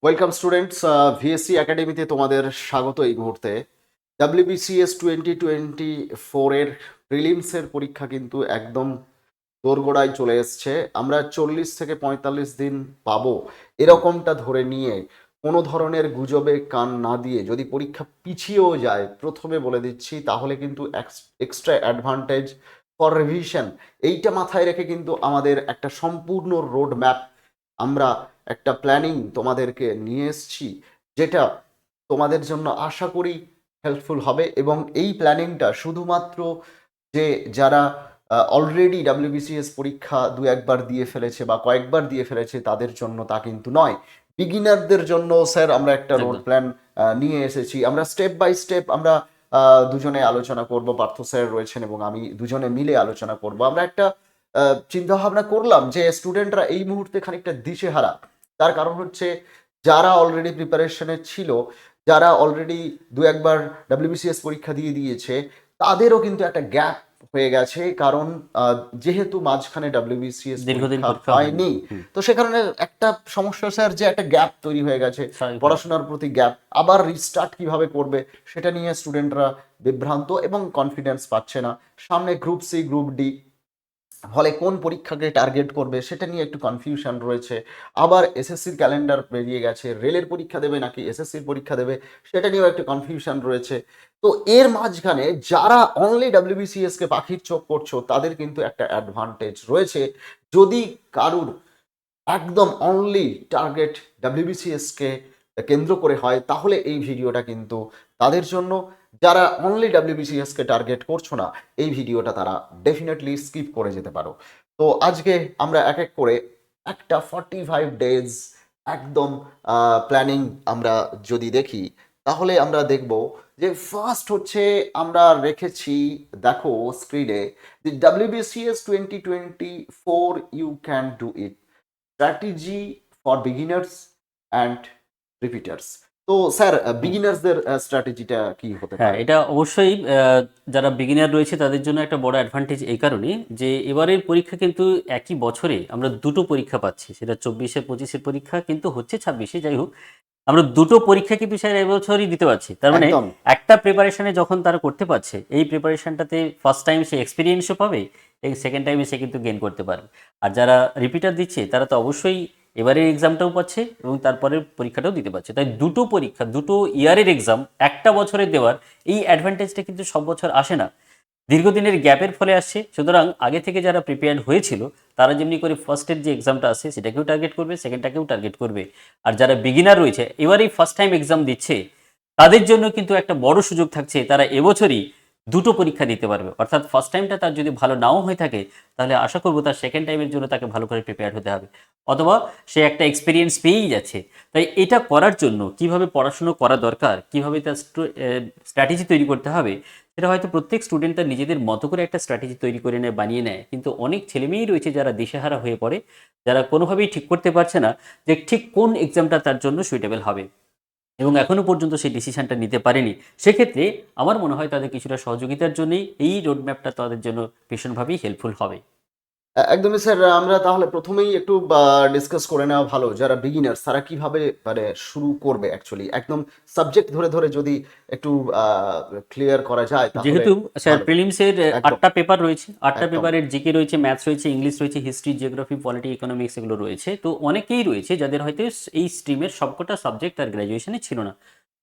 Welcome students, VSC একাডেমিতে তোমাদের স্বাগত। এই মুহূর্তে ডাব্লিউবিসিএস 2024 এর প্রিলিমসের পরীক্ষা কিন্তু একদম দোরগোড়ায় চলে এসছে। আমরা 40 থেকে 45 দিন পাবো এরকমটা ধরে নিয়ে কোনো ধরনের গুজবে কান না দিয়ে যদি পরীক্ষা পিছিয়েও যায়, প্রথমে বলে দিচ্ছি, তাহলে কিন্তু এক্সট্রা অ্যাডভান্টেজ ফর রিভিশন, এইটা মাথায় রেখে কিন্তু আমাদের একটা সম্পূর্ণ রোড ম্যাপ, আমরা একটা প্ল্যানিং তোমাদেরকে নিয়ে এসেছি, যেটা তোমাদের জন্য আশা করি হেল্পফুল হবে। এবং এই প্ল্যানিংটা শুধুমাত্র যে যারা অলরেডি ডাব্লিউবিসিএস পরীক্ষা দু একবার দিয়ে ফেলেছে বা কয়েকবার দিয়ে ফেলেছে তাদের জন্য তা কিন্তু নয়। বিগিনারদের জন্য স্যার আমরা একটা রোড একদম। প্ল্যান নিয়ে এসেছি। আমরা স্টেপ বাই স্টেপ আমরা দুজনে আলোচনা করব, পার্থ স্যার রয়েছেন এবং আমি দুজনে মিলে আলোচনা করব। আমরা একটা চিন্তা ভাবনা করলাম যে স্টুডেন্টরা এই মুহূর্তে খানিকটা দিশেহারা। তার কারণ হচ্ছে যারা অলরেডি প্রিপারেশনে ছিল, যারা অলরেডি দু একবার ডাব্লিউবিসিএস পরীক্ষা দিয়ে দিয়েছে, তাদেরও কিন্তু একটা গ্যাপ হয়ে গেছে। কারণ যেহেতু মাঝখানে ডাব্লিউবিসিএস দীর্ঘদিন পরীক্ষা পরীক্ষা হয়নি। হয়নি, তো সে কারণে একটা সমস্যা স্যার, যে একটা গ্যাপ তৈরি হয়ে গেছে, স্বাভাবিকভাবে। পড়াশোনার প্রতি গ্যাপ। আবার রিস্টার্ট কিভাবে করবে সেটা নিয়ে স্টুডেন্টরা বিভ্রান্ত এবং কনফিডেন্স পাচ্ছে না। সামনে গ্রুপ সি, গ্রুপ ডি, ফলে কোন পরীক্ষাকে টার্গেট করবে সেটা নিয়ে একটু কনফিউশন রয়েছে। আবার এসএসসির ক্যালেন্ডার বেরিয়ে গেছে, রেলের পরীক্ষা দেবে নাকি এসএসসির পরীক্ষা দেবে সেটা নিয়েও একটু কনফিউশন রয়েছে। তো এর মাঝখানে যারা অনলি ডাব্লিউবিসিএস কে পাখির চোখ করছো, তাদের কিন্তু একটা অ্যাডভান্টেজ রয়েছে। যদি কারুর একদম অনলি টার্গেট ডাব্লিউবিসিএস কে কেন্দ্র করে হয়, তাহলে এই ভিডিওটা কিন্তু তাদের জন্য। যারা অনলি ডাব্লিউবিসিএস কে টার্গেট করছো না, এই ভিডিওটা তারা ডেফিনেটলি স্কিপ করে যেতে পারো। তো আজকে আমরা এক এক করে একটা 45 ডেজ একদম প্ল্যানিং আমরা যদি দেখি, তাহলে আমরা দেখব যে ফার্স্ট হচ্ছে আমরা রেখেছি, দেখো স্ক্রিনে, যে WBCS 2024 you can do it, strategy for beginners and repeaters. তো স্যার, হুম। বিগিনার্সদের স্ট্র্যাটেজিটা কি হতে হ্যাঁ, পারে? এটা অবশ্যই যারা বিগিনার রয়েছে তাদের জন্য একটা বড় অ্যাডভান্টেজ এই কারণে যে এবারের পরীক্ষা কিন্তু একই বছরে আমরা দুটো পরীক্ষা পাচ্ছি। সেটা 24-25 পরীক্ষা কিন্তু হচ্ছে 26, যাই হোক আমরা দুটো পরীক্ষা কিন্তু স্যার এবছরই দিতে পারছি। তার মানে একদম। একটা প্রিপারেশনে যখন তারা করতে পারছে, এই প্রিপারেশনটাতে ফার্স্ট টাইম সে এক্সপিরিয়েন্সও পাবে, এই সেকেন্ড টাইমে সে কিন্তু গেইন করতে পারবে। আর যারা রিপিটার দিচ্ছে তারা তো অবশ্যই এবারের এক্সামটাও পাচ্ছে এবং তারপরের পরীক্ষাটাও দিতে পারছে। তাই দুটো পরীক্ষা, দুটো ইয়ারের এক্সাম একটা বছরে দেওয়ার এই অ্যাডভান্টেজটা কিন্তু সব বছর আসে না, দীর্ঘদিনের গ্যাপের ফলে আসছে। সুতরাং আগে থেকে যারা প্রিপেয়ার্ড হয়েছিল তারা যেমনি করে ফার্স্টের যে এক্সামটা আছে সেটাকেও টার্গেট করবে, সেকেন্ডটাকেও টার্গেট করবে। আর যারা বিগিনার রয়েছে এবারেই ফার্স্ট টাইম এক্সাম দিচ্ছে, তাদের জন্য কিন্তু একটা বড় সুযোগ থাকছে, তারা এবছরই দুটো পরীক্ষা দিতে পারবে। অর্থাৎ ফার্স্ট টাইমটা তার যদি ভালো নাও হয়ে থাকে, তাহলে আশা করবো তার সেকেন্ড টাইমের জন্য তাকে ভালো করে প্রিপেয়ার হতে হবে, অথবা সে একটা এক্সপিরিয়েন্স পেয়েই যাচ্ছে। তাই এটা করার জন্য কিভাবে পড়াশুনো করা দরকার, কিভাবে তার স্ট্র্যাটেজি তৈরি করতে হবে, সেটা হয়তো প্রত্যেক স্টুডেন্ট তার নিজেদের মতো করে একটা স্ট্র্যাটেজি তৈরি করে নেয়, বানিয়ে নেয়। কিন্তু অনেক ছেলেমেয়েই রয়েছে যারা দিশেহারা হয়ে পড়ে, যারা কোনোভাবেই ঠিক করতে পারছে না যে ঠিক কোন এক্সামটা তার জন্য সুইটেবল হবে এবং এখনো পর্যন্ত সেই ডিসিশনটা নিতে পারেনি। সেক্ষেত্রে আমার মনে হয় তাদের কিছুটা সহযোগিতার জন্যই এই রোডম্যাপটা তাদের জন্য ভীষণভাবেই হেল্পফুল হবে। একদমই স্যার। আমরা তাহলে প্রথমেই একটু ডিসকাস করে নেওয়া ভালো, যারা বিগিনার্স তারা কিভাবে মানে শুরু করবে অ্যাকচুয়ালি, একদম সাবজেক্ট ধরে ধরে যদি একটু ক্লিয়ার করা যায় তাহলে যেহেতু স্যার ভালো। প্রিলিমসের একদম। 8টা পেপার রয়েছে, 8টা একদম। পেপারের জিকে রয়েছে, ম্যাথস রয়েছে, ইংলিশ রয়েছে, হিস্ট্রি, জিওগ্রাফি, পলিটি, ইকোনমিক্স এগুলো রয়েছে। তো অনেকেই রয়েছে যাদের হয়তো এই স্ট্রিমের সবকটা সাবজেক্ট তার গ্র্যাজুয়েশনে ছিল না,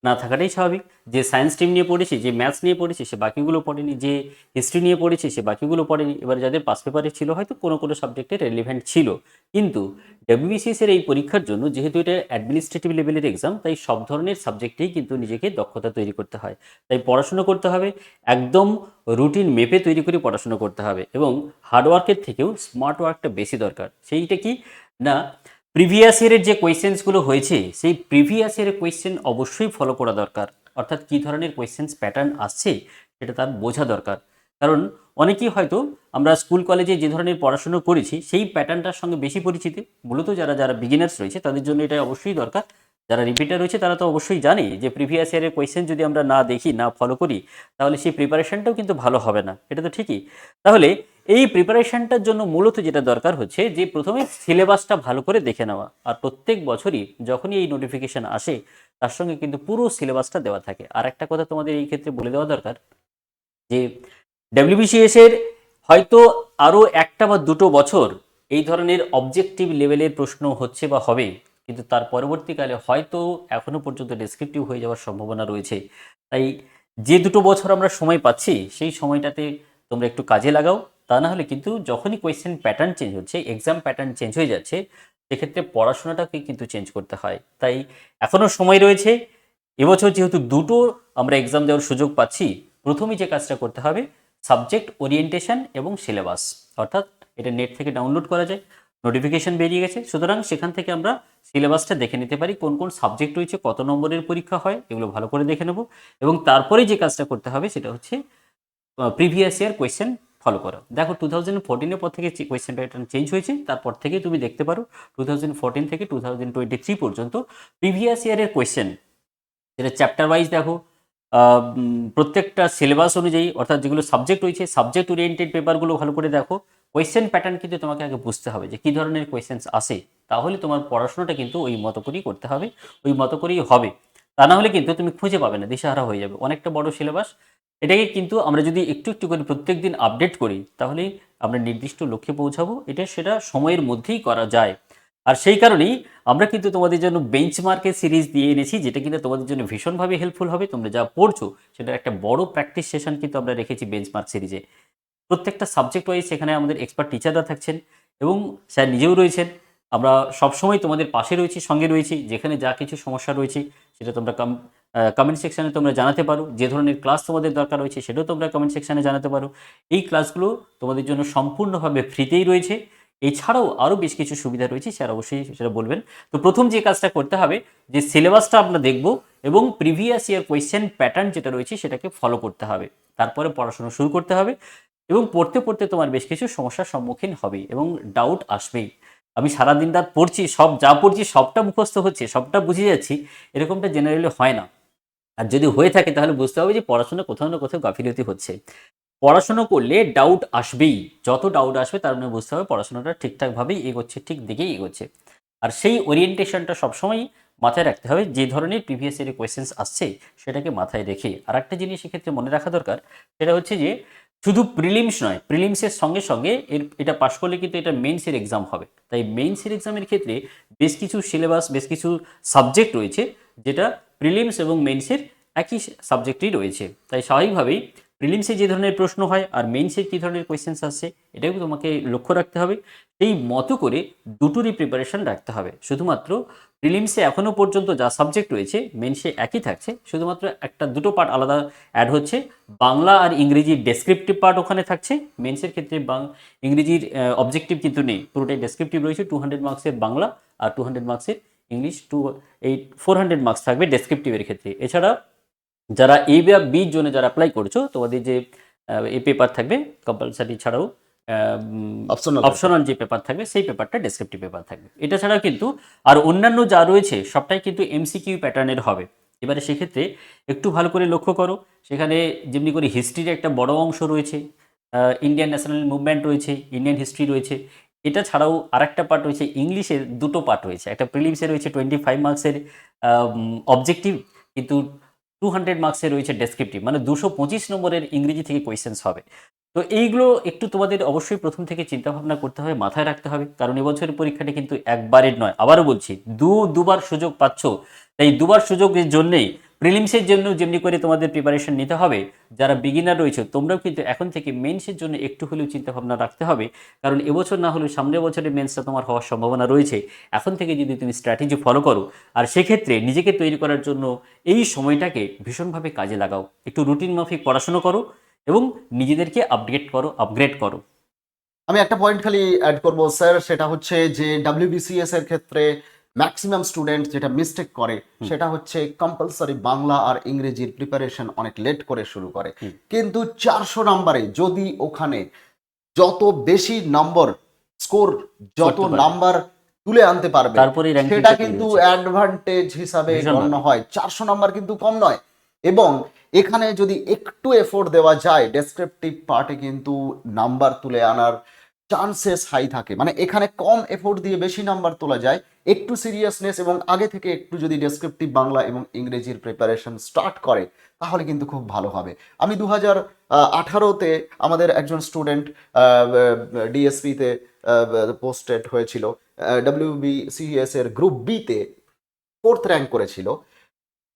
না থাকাটাই স্বাভাবিক। যে সায়েন্স স্ট্রিম নিয়ে পড়েছে, যে ম্যাথস নিয়ে পড়েছে, সে বাকিগুলো পড়েনি, যে হিস্ট্রি নিয়ে পড়েছে সে বাকিগুলো পড়েনি। এবার যাদের পাস পেপারে ছিল হয়তো কোনো কোনো সাবজেক্টে রেলিভেন্ট ছিল, কিন্তু ডব্লিউবিসিএস এর এই পরীক্ষার জন্য যেহেতু এটা অ্যাডমিনিস্ট্রেটিভ লেভেলের এক্সাম, তাই সব ধরনের সাবজেক্টেই কিন্তু নিজেকে দক্ষতা তৈরি করতে হয়। তাই পড়াশুনো করতে হবে, একদম রুটিন মেপে তৈরি করে পড়াশুনো করতে হবে এবং হার্ডওয়ার্কের থেকেও স্মার্ট ওয়ার্কটা বেশি দরকার। সেইটা কি না, প্রিভিয়াস ইয়ারের যে কোয়েশ্চেন্সগুলো হয়েছে সেই প্রিভিয়াস ইয়ারের কোয়েশ্চেন অবশ্যই ফলো করা দরকার। অর্থাৎ কী ধরনের কোয়েশ্চেন্স প্যাটার্ন আসছে সেটা তার বোঝা দরকার। কারণ অনেকেই হয়তো আমরা স্কুল কলেজে যে ধরনের পড়াশুনো করেছি সেই প্যাটার্নটার সঙ্গে বেশি পরিচিত। মূলত যারা যারা বিগিনার্স রয়েছে তাদের জন্য এটা অবশ্যই দরকার। যারা রিপিটার রয়েছে তারা তো অবশ্যই জানে যে প্রিভিয়াস ইয়ারের কোয়েশ্চেন যদি আমরা না দেখি, না ফলো করি, তাহলে সেই প্রিপারেশনটাও কিন্তু ভালো হবে না, এটা তো ঠিকই। তাহলে এই প্রিপারেশনটার জন্য মূলত যেটা দরকার হচ্ছে যে প্রথমে সিলেবাসটা ভালো করে দেখে নেওয়া, আর প্রত্যেক বছরই যখনই এই নোটিফিকেশন আসে তার সঙ্গে কিন্তু পুরো সিলেবাসটা দেওয়া থাকে। আর একটা কথা তোমাদের এই ক্ষেত্রে বলে দেওয়া দরকার যে ডাব্লিউবিসিএস এর হয়তো আরও একটা বা দুটো বছর এই ধরনের অবজেক্টিভ লেভেলের প্রশ্ন হচ্ছে বা হবে, কিন্তু তার পরবর্তীকালে হয়তো এখনো পর্যন্ত ডেসক্রিপটিভ হয়ে যাওয়ার সম্ভাবনা রয়েছে। তাই যে দুটো বছর আমরা সময় পাচ্ছি সেই সময়টাতে তোমরা একটু কাজে লাগাও। তা না হলে কিন্তু যখনই কোয়েশ্চেন প্যাটার্ন চেঞ্জ হচ্ছে, এক্সাম প্যাটার্ন চেঞ্জ হয়ে যাচ্ছে, সেক্ষেত্রে পড়াশোনাটাকে কিন্তু চেঞ্জ করতে হয়। তাই এখনও সময় রয়েছে। এবছর যেহেতু দুটো আমরা এক্সাম দেওয়ার সুযোগ পাচ্ছি, প্রথমেই যে কাজটা করতে হবে সাবজেক্ট ওরিয়েন্টেশন এবং সিলেবাস, অর্থাৎ এটা নেট থেকে ডাউনলোড করা যায়, নোটিফিকেশন বেরিয়ে গেছে, সুতরাং সেখান থেকে আমরা সিলেবাসটা দেখে নিতে পারি কোন কোন সাবজেক্ট রয়েছে, কত নম্বরের পরীক্ষা হয়, এগুলো ভালো করে দেখে নেব। এবং তারপরে যে কাজটা করতে হবে সেটা হচ্ছে প্রিভিয়াস ইয়ার কোয়েশ্চেন ফলো করা। দেখো 2014-এর পর থেকে কোয়েশ্চেন প্যাটার্ন চেঞ্জ হয়েছে, তারপর থেকে তুমি দেখতে পারো 2014 থেকে 2023 পর্যন্ত প্রিভিয়াস ইয়ারের কোয়েশ্চেন, যেটা চ্যাপ্টার ওয়াইজ দেখো, প্রত্যেকটা সিলেবাস অনুযায়ী, অর্থাৎ যেগুলো সাবজেক্ট রয়েছে সাবজেক্ট ওরিয়েন্টেড পেপারগুলো ভালো করে দেখো। কোয়েশ্চেন প্যাটার্ন কিন্তু তোমাকে আগে বুঝতে হবে যে কী ধরনের কোয়েশ্চেন্স আসে, তাহলে তোমার পড়াশোনাটা কিন্তু ওই মতো করেই করতে হবে, ওই মতো করেই হবে। তা না হলে কিন্তু তুমি খুঁজে পাবে না, দিশাহারা হয়ে যাবে। অনেকটা বড় সিলেবাস, এটাকে কিন্তু আমরা যদি একটু একটু করে প্রত্যেক দিন আপডেট করি তাহলেই আমরা নির্দিষ্ট লক্ষ্যে পৌঁছাবো। এটা সেটা সময়ের মধ্যেই করা যায়। আর সেই কারণেই আমরা কিন্তু তোমাদের জন্য বেঞ্চমার্কের সিরিজ দিয়ে এনেছি, যেটা কিন্তু তোমাদের জন্য ভীষণভাবে হেল্পফুল হবে। তোমরা যা পড়ছো সেটার একটা বড় প্র্যাকটিস সেশন কিন্তু আমরা রেখেছি বেঞ্চমার্ক সিরিজে। প্রত্যেকটা সাবজেক্ট ওয়াইজ সেখানে আমাদের এক্সপার্ট টিচাররা থাকছেন এবং স্যার নিজেও রয়েছেন। আমরা সবসময় তোমাদের পাশে রয়েছি, সঙ্গে রয়েছি। যেখানে যা কিছু সমস্যা রয়েছে সেটা তোমরা কমেন্ট সেকশানে তোমরা জানাতে পারো। যে ধরনের ক্লাস তোমাদের দরকার রয়েছে সেটাও তোমরা কমেন্ট সেকশানে জানাতে পারো। এই ক্লাসগুলো তোমাদের জন্য সম্পূর্ণভাবে ফ্রিতেই রয়েছে। এছাড়াও আরও বেশ কিছু সুবিধা রয়েছে, স্যার অবশ্যই সেটা বলবেন। তো প্রথম যে কাজটা করতে হবে যে সিলেবাসটা আমরা দেখব এবং প্রিভিয়াস ইয়ার কোয়েশ্চেন প্যাটার্ন যেটা রয়েছে সেটাকে ফলো করতে হবে। তারপরে পড়াশোনা শুরু করতে হবে এবং পড়তে পড়তে তোমার বেশ কিছু সমস্যার সম্মুখীন হবে এবং ডাউট আসবেই। আমি সারাদিন রাত পড়ছি, সব যা পড়ছি সবটা মুখস্থ হচ্ছে, সবটা বুঝে যাচ্ছি, এরকমটা জেনারেলি হয় না। আর যদি হয়ে থাকে তাহলে বুঝতে হবে যে পড়াশোনা কোথাও না কোথাও গাফিলতি হচ্ছে। পড়াশোনা করলে ডাউট আসবেই, যত ডাউট আসবে তার মানে বুঝতে হবে পড়াশোনাটা ঠিকঠাকভাবেই এগোচ্ছে, ঠিক দিকেই এগোচ্ছে। আর সেই ওরিয়েন্টেশনটা সবসময় মাথায় রাখতে হবে, যে ধরনের প্রিভিয়াস ইয়ারের কোয়েশ্চেন্স আসছে সেটাকে মাথায় রেখে। আর একটা জিনিস এক্ষেত্রে মনে রাখা দরকার, সেটা হচ্ছে যে শুধু প্রিলিমস নয়, প্রিলিমসের সঙ্গে সঙ্গে এটা পাশ করলে কিন্তু এটা মেইনসের এক্সাম হবে। তাই মেইনসের এক্সামের ক্ষেত্রে বেশ কিছু সিলেবাস, বেশ কিছু সাবজেক্ট রয়েছে যেটা প্রিলিমস এবং মেইনসের একই সাবজেক্টই রয়েছে। তাই স্বাভাবিকভাবেই প্রিলিমসে যে ধরনের প্রশ্ন হয় আর মেইনসে কী ধরনের কোয়েশ্চেন্স আসছে এটাও তোমাকে লক্ষ্য রাখতে হবে। এই মতো করে দুটোরই প্রিপারেশন রাখতে হবে। শুধুমাত্র প্রিলিমসে এখনও পর্যন্ত যা সাবজেক্ট রয়েছে মেইনসে একই থাকছে, শুধুমাত্র একটা দুটো পার্ট আলাদা অ্যাড হচ্ছে। বাংলা আর ইংরেজির ডেসক্রিপটিভ পার্ট ওখানে থাকছে। মেইনসের ক্ষেত্রে ইংরেজির অবজেক্টিভ কিন্তু নেই, পুরোটাই ডেসক্রিপটিভ রয়েছে। 200 মার্কসের বাংলা আর 200 মার্কসের ইংলিশ, 400 মার্কস থাকবে ডেসক্রিপটিভের ক্ষেত্রে। এছাড়া যারা এ বা বি জোনে যারা অ্যাপ্লাই করছো, তোমাদের যে এই পেপার থাকবে কম্পালসারি ছাড়াও অপশনাল যে পেপার থাকবে সেই পেপারটা ডেসক্রিপটিভ পেপার থাকবে। এটা ছাড়াও কিন্তু আর অন্যান্য যা রয়েছে সবটাই কিন্তু এমসিকিউ প্যাটার্নের হবে। এবারে সেক্ষেত্রে একটু ভালো করে লক্ষ্য করো, সেখানে যেমনি করে হিস্ট্রির একটা বড় অংশ রয়েছে, ইন্ডিয়ান ন্যাশনাল মুভমেন্ট রয়েছে, ইন্ডিয়ান হিস্ট্রি রয়েছে। এটা ছাড়াও আরেকটা পার্ট রয়েছে ইংলিশের, দুটো পার্ট রয়েছে। একটা প্রিলিমসে রয়েছে 25 মার্কসের অবজেক্টিভ, কিন্তু 200 মার্কসে রয়েছে ডেসক্রিপটিভ, মানে 225 নম্বরের ইংরেজি থেকে কোয়েশ্চেন্স হবে। তো এইগুলো একটু তোমাদের অবশ্যই প্রথম থেকে চিন্তাভাবনা করতে হবে, মাথায় রাখতে হবে, কারণ এবছরের পরীক্ষাটা কিন্তু একবারের নয়। আবারও বলছি, দুবার সুযোগ পাচ্ছ। তাই দুবার সুযোগের জন্যেই প্রিলিমসের জন্য যেমনি করে তোমাদের প্রিপারেশন নিতে হবে, যারা বিগিনার রয়েছে তোমরাও কিন্তু এখন থেকে মেন্সের জন্য একটু হলেও চিন্তাভাবনা রাখতে হবে। কারণ এবছর না হলেও সামনের বছরের মেন্সটা তোমার হওয়ার সম্ভাবনা রয়েছে। এখন থেকে যদি তুমি স্ট্র্যাটেজি ফলো করো, আর সেক্ষেত্রে নিজেকে তৈরি করার জন্য এই সময়টাকে ভীষণভাবে কাজে লাগাও, একটু রুটিন মাফিক পড়াশুনো করো এবং নিজেদেরকে আপগ্রেড করো। আমি একটা পয়েন্ট খালি অ্যাড করবো স্যার, সেটা হচ্ছে যে ডাব্লিউবিসিএস এর ক্ষেত্রে ম্যাক্সিমাম স্টুডেন্ট যেটা মিস্টেক করে সেটা হচ্ছে কম্পালসারি বাংলা আর ইংরেজির প্রিপারেশন অনেক লেট করে শুরু করে। কিন্তু 400 নাম্বারে যদি ওখানে যত বেশি নম্বর স্কোর, যত নাম্বার তুলে আনতে পারবে, সেটা কিন্তু অ্যাডভান্টেজ হিসাবে গণ্য হয়। 400 নাম্বার কিন্তু কম নয়। এবং এখানে যদি একটু এফোর্ট দেওয়া যায় ডেসক্রিপটিভ পার্টে কিন্তু নাম্বার তুলে আনার চান্সেস হাই থাকে। মানে এখানে কম এফোর্ট দিয়ে বেশি নাম্বার তোলা যায়, একটু সিরিয়াসনেস এবং আগে থেকে একটু যদি ডেসক্রিপটিভ বাংলা এবং ইংরেজির প্রিপারেশন স্টার্ট করে তাহলে কিন্তু খুব ভালো হবে। আমি 2018-তে আমাদের একজন স্টুডেন্ট ডিএসপিতে পোস্টেড হয়েছিল, WBCS এর গ্রুপ বিতে 4th র্যাঙ্ক করেছিল,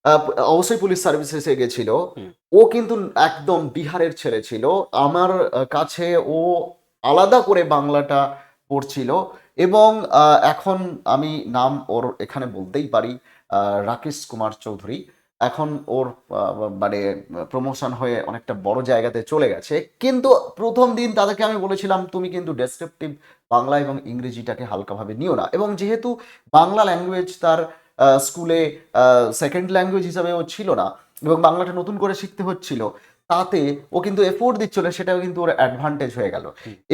আহ, অবশ্যই পুলিশ সার্ভিসেসে গেছিল। হুম। ও কিন্তু একদম বিহারের ছেলে ছিল, আমার কাছে ও আলাদা করে বাংলাটা পড়ছিল। এবং এখন আমি নাম ওর এখানে বলতেই পারি, রাকেশ কুমার চৌধুরী। এখন ওর মানে প্রমোশন হয়ে অনেকটা বড় জায়গাতে চলে গেছে। কিন্তু প্রথম দিন তাদেরকে আমি বলেছিলাম তুমি কিন্তু ডেসক্রিপটিভ বাংলা এবং ইংরেজিটাকে হালকাভাবে নিও না। এবং যেহেতু বাংলা ল্যাঙ্গুয়েজ তার স্কুলে সেকেন্ড ল্যাঙ্গুয়েজ হিসাবে ও ছিল না এবং বাংলাটা নতুন করে শিখতে হচ্ছিল, তাতে ও কিন্তু এফোর্ট দিচ্ছিল, সেটাও কিন্তু ওর অ্যাডভান্টেজ হয়ে গেল।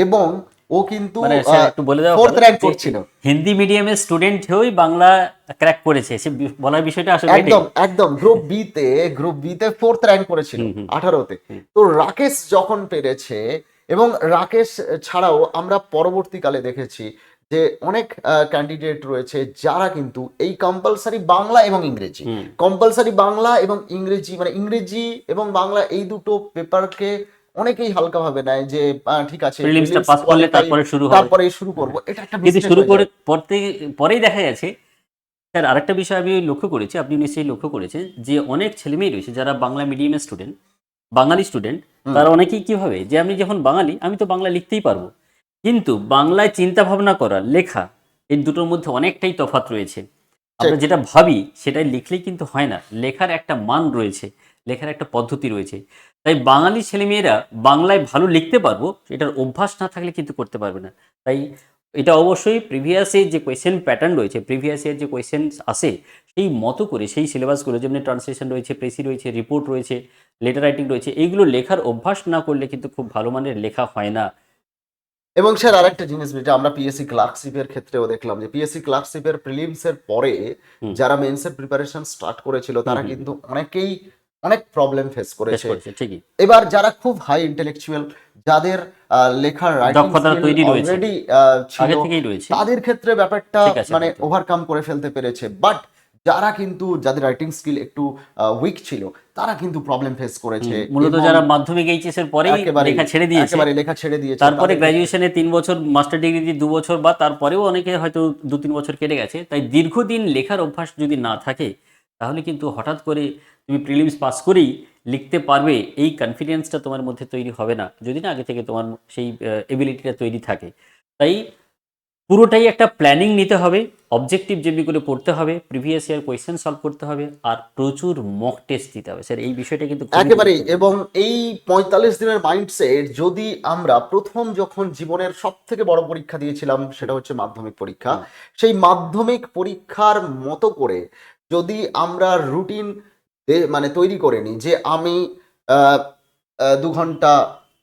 এবং ও কিন্তু মানে স্যার একটু বলে দেওয়া 4th ভালো র্যাঙ্ক যে করছিল। হিন্দি মিডিয়ামের স্টুডেন্ট হয়েই বাংলা ক্র্যাক করেছে, সে বলার বিষয়টা আসলে এটাই। একদম একদম গ্রুপ বিতে 4th র্যাঙ্ক করেছিল হুম, হুম, 18-তে। হুম। তো রাকেশ যখন পেরেছে, এবং রাকেশ ছাড়াও আমরা পরবর্তীকালে দেখেছি যে অনেক ক্যান্ডিডেট রয়েছে যারা কিন্তু এই কম্পালসারি বাংলা এবং ইংরেজি, হুম। কম্পালসারি বাংলা এবং ইংরেজি, মানে ইংরেজি এবং বাংলা এই দুটো পেপারকে অনেকেই হালকাভাবে নেয় যে ঠিক আছে প্রিলিমসটা prelims পাস করলে qualify, তারপরে শুরু হবে। তারপরে শুরু করব, এটা একটা কিন্তু মিস্টেক শুরু হয়ে করে যায়। পরেই দেখা গেছে, স্যার আরেকটা বিষয় আমি লক্ষ্য করেছি, আপনি নিশ্চয়ই লক্ষ্য করেছেন যে অনেক ছেলেমেয়ে রয়েছে যারা বাংলা মিডিয়ামের স্টুডেন্ট, বাঙালি স্টুডেন্ট, হুম। তারা অনেকেই কি ভাবে যে আমি যখন বাঙালি আমি তো বাংলা লিখতেই পারবো, কিন্তু বাংলায় চিন্তা ভাবনা করা, লেখা, এই দুটোর মধ্যে অনেকটাই তফাৎ রয়েছে। আমরা ঠিক। যেটা ভাবি সেটাই লিখলেই কিন্তু হয় না, লেখার একটা মান রয়েছে, লেখার একটা পদ্ধতি রয়েছে। তাই বাঙালি ছেলেমেয়েরা বাংলায় ভালো লিখতে পারবো, এটার অভ্যাস না থাকলে কিন্তু করতে পারবে না। তাই এটা অবশ্যই প্রিভিয়াসের যে কোয়েশ্চেন প্যাটার্ন রয়েছে, প্রিভিয়াসের যে কোয়েশ্চেন আসে সেই মতো করে, সেই সিলেবাসগুলো যেমন ট্রান্সলেশন রয়েছে, প্রেসি রয়েছে, রিপোর্ট রয়েছে, লেটার রাইটিং রয়েছে, এইগুলো লেখার অভ্যাস না করলে কিন্তু খুব ভালো মানের লেখা হয় না। এবং স্যার আরেকটা জিনিস যেটা আমরা পিএসসি ক্লার্কশিপের ক্ষেত্রেও দেখলাম যে পিএসসি ক্লার্কশিপের প্রিলিমসের পরে হুম। যারা মেন্সের প্রিপারেশন স্টার্ট করেছিল হুম, তারা হুম, কিন্তু অনেকেই অনেক প্রবলেম ফেস বেশ করেছে। করেছে ঠিকই। এবার যারা খুব হাই ইন্টেলেকচুয়াল, যাদের লেখার রাইটিং দক্ষতা স্কিল তৈরি রয়েছে, অলরেডি ছিল, আগে থেকেই রয়েছে, তাদের ক্ষেত্রে ব্যাপারটা ঠিক আছে মানে হয়তো। ওভারকাম করে ফেলতে পেরেছে। বাট যারা কিন্তু যাদের রাইটিং স্কিল একটু উইক ছিল তারা কিন্তু প্রবলেম ফেস করেছে। মূলত এবং যারা মাধ্যমিক এইচএস এর পরেই একেবারেই লেখা ছেড়ে দিয়েছে, একেবারে লেখা ছেড়ে দিয়েছে তারপরে তাদের ক্ষেত্রে। গ্র্যাজুয়েশনে 3 বছর, মাস্টার ডিগ্রি দিয়ে 2 বছর, বা তারপরেও অনেকে হয়তো 2-3 বছর কেটে গেছে। তাই দীর্ঘদিন লেখার অভ্যাস যদি না থাকে তাহলে কিন্তু হঠাৎ করে তুমি প্রিলিমস পাস করেই লিখতে পারবে এই কনফিডেন্সটা তোমার মধ্যে তৈরি হবে না, যদি না আগে থেকে তোমার সেই এবিলিটিটা তৈরি থাকে। তাই পুরোটাই একটা প্ল্যানিং নিতে হবে, অবজেক্টিভ যেগুলো পড়তে হবে, প্রিভিয়াস ইয়ার কোয়েশ্চেন সলভ করতে হবে, আর প্রচুর মক টেস্ট দিতে হবে। স্যার এই বিষয়টা কিন্তু খুবই একেবারেই। গুরুত্বপূর্ণ। এবং এই 45 দিনের মাইন্ডসেট যদি আমরা প্রথম যখন জীবনের সব থেকে বড় পরীক্ষা দিয়েছিলাম সেটা হচ্ছে মাধ্যমিক পরীক্ষা, হুম। সেই মাধ্যমিক পরীক্ষার মতো করে যদি আমরা রুটিন মানে তৈরি করে নিই যে আমি 2 ঘন্টা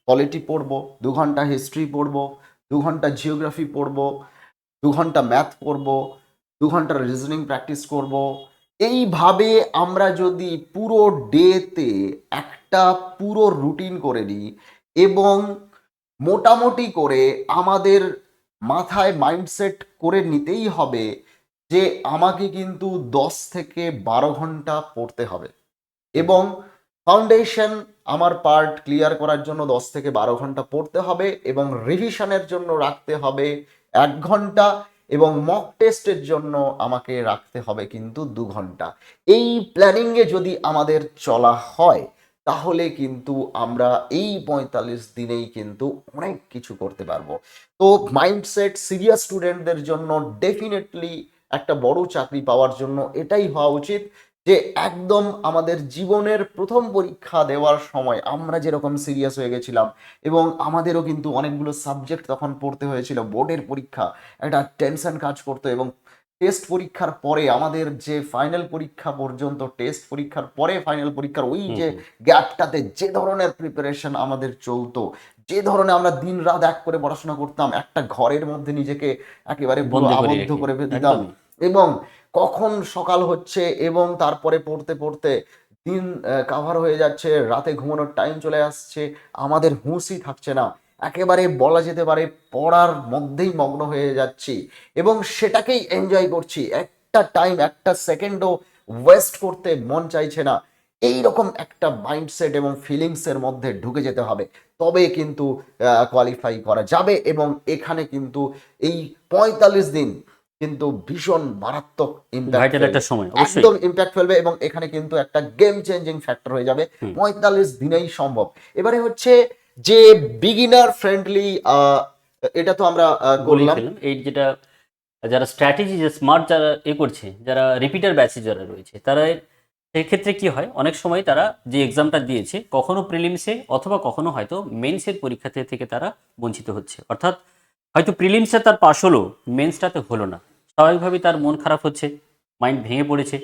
পলিটি পড়বো, 2 ঘন্টা হিস্ট্রি পড়বো, 2 ঘন্টা জিওগ্রাফি পড়বো, 2 ঘন্টা ম্যাথ পড়বো, 2 ঘন্টা রিজনিং প্র্যাকটিস করব, এইভাবে আমরা যদি পুরো ডেতে একটা পুরো রুটিন করে নিই এবং মোটামুটি করে আমাদের মাথায় মাইন্ডসেট করে নিতেই হবে যে আমাকে কিন্তু 10 থেকে 12 ঘন্টা পড়তে হবে এবং ফাউন্ডেশন আমার পার্ট ক্লিয়ার করার জন্য 10 থেকে 12 ঘন্টা পড়তে হবে এবং রিভিশনের জন্য রাখতে হবে 1 ঘন্টা এবং মক টেস্টের জন্য আমাকে রাখতে হবে কিন্তু 2 ঘন্টা। এই প্ল্যানিংয়ে যদি আমাদের চলা হয় তাহলে কিন্তু আমরা এই 45 দিনেই কিন্তু অনেক কিছু করতে পারবো। তো মাইন্ডসেট সিরিয়াস স্টুডেন্টদের জন্য ডেফিনেটলি একটা বড় চাকরি পাওয়ার জন্য এটাই হওয়া উচিত যে একদম আমাদের জীবনের প্রথম পরীক্ষা দেওয়ার সময় আমরা যেরকম সিরিয়াস হয়ে গেছিলাম এবং আমাদেরও কিন্তু অনেকগুলো সাবজেক্ট তখন পড়তে হয়েছিল, বোর্ডের পরীক্ষা, একটা টেনশন কাজ করতো এবং টেস্ট পরীক্ষার পরে আমাদের যে ফাইনাল পরীক্ষা পর্যন্ত, টেস্ট পরীক্ষার পরে ফাইনাল পরীক্ষার ওই হুম, যে হুম। গ্যাপটাতে যে ধরনের প্রিপারেশন আমাদের চলতো, যে ধরনের আমরা দিন রাত এক করে পড়াশোনা করতাম, একটা ঘরের মধ্যে নিজেকে একেবারে পুরো বন্দি করে আবদ্ধ রেখে করে দিতাম একদমই। এবং কখন সকাল হচ্ছে এবং তারপরে পড়তে পড়তে দিন কাভার হয়ে যাচ্ছে, রাতে ঘুমানোর টাইম চলে আসছে, আমাদের হুঁশই থাকছে না, একেবারে বলা যেতে পারে পড়ার মধ্যেই মগ্ন হয়ে যাচ্ছি এবং সেটাকেই এনজয় করছি, একটা টাইম একটা সেকেন্ডও ওয়েস্ট করতে মন চাইছে না। এই রকম একটা মাইন্ডসেট এবং ফিলিংসের মধ্যে ঢুকে যেতে হবে, তবে কিন্তু কোয়ালিফাই করা যাবে এবং এখানে কিন্তু এই 45 দিন কিন্তু ভীষণ মারাত্মক ইম্প্যাক্ট ভাইটাল একটা ফেলবে, সময় অবশ্যই। একদম ইম্প্যাক্ট ফেলবে এবং এখানে কিন্তু একটা গেম চেঞ্জিং ফ্যাক্টর হয়ে যাবে। হুম। 45 দিনেই সম্ভব। এবারে হচ্ছে যে বিগিনার ফ্রেন্ডলি, এটা তো আমরা বলেই করলাম। ফেললাম এই যেটা যারা স্ট্র্যাটেজি যে স্মার্ট যারা করছে, যারা রিপিটার ব্যাচে যারা রয়েছে, তারা সেক্ষেত্রে কি হয়, অনেক সময় তারা যে এক্সামটা দিয়েছে কখনো প্রিলিমসে অথবা কখনো হয়তো মেন্সের পরীক্ষাতে থেকে তারা বঞ্চিত হচ্ছে। অর্থাৎ হয়তো প্রিলিমসে তার পাশ হলো, মেন্সটাতে হলো না, স্বাভাবিকভাবেই তার মন খারাপ হচ্ছে, মাইন্ড ভেঙে পড়েছে।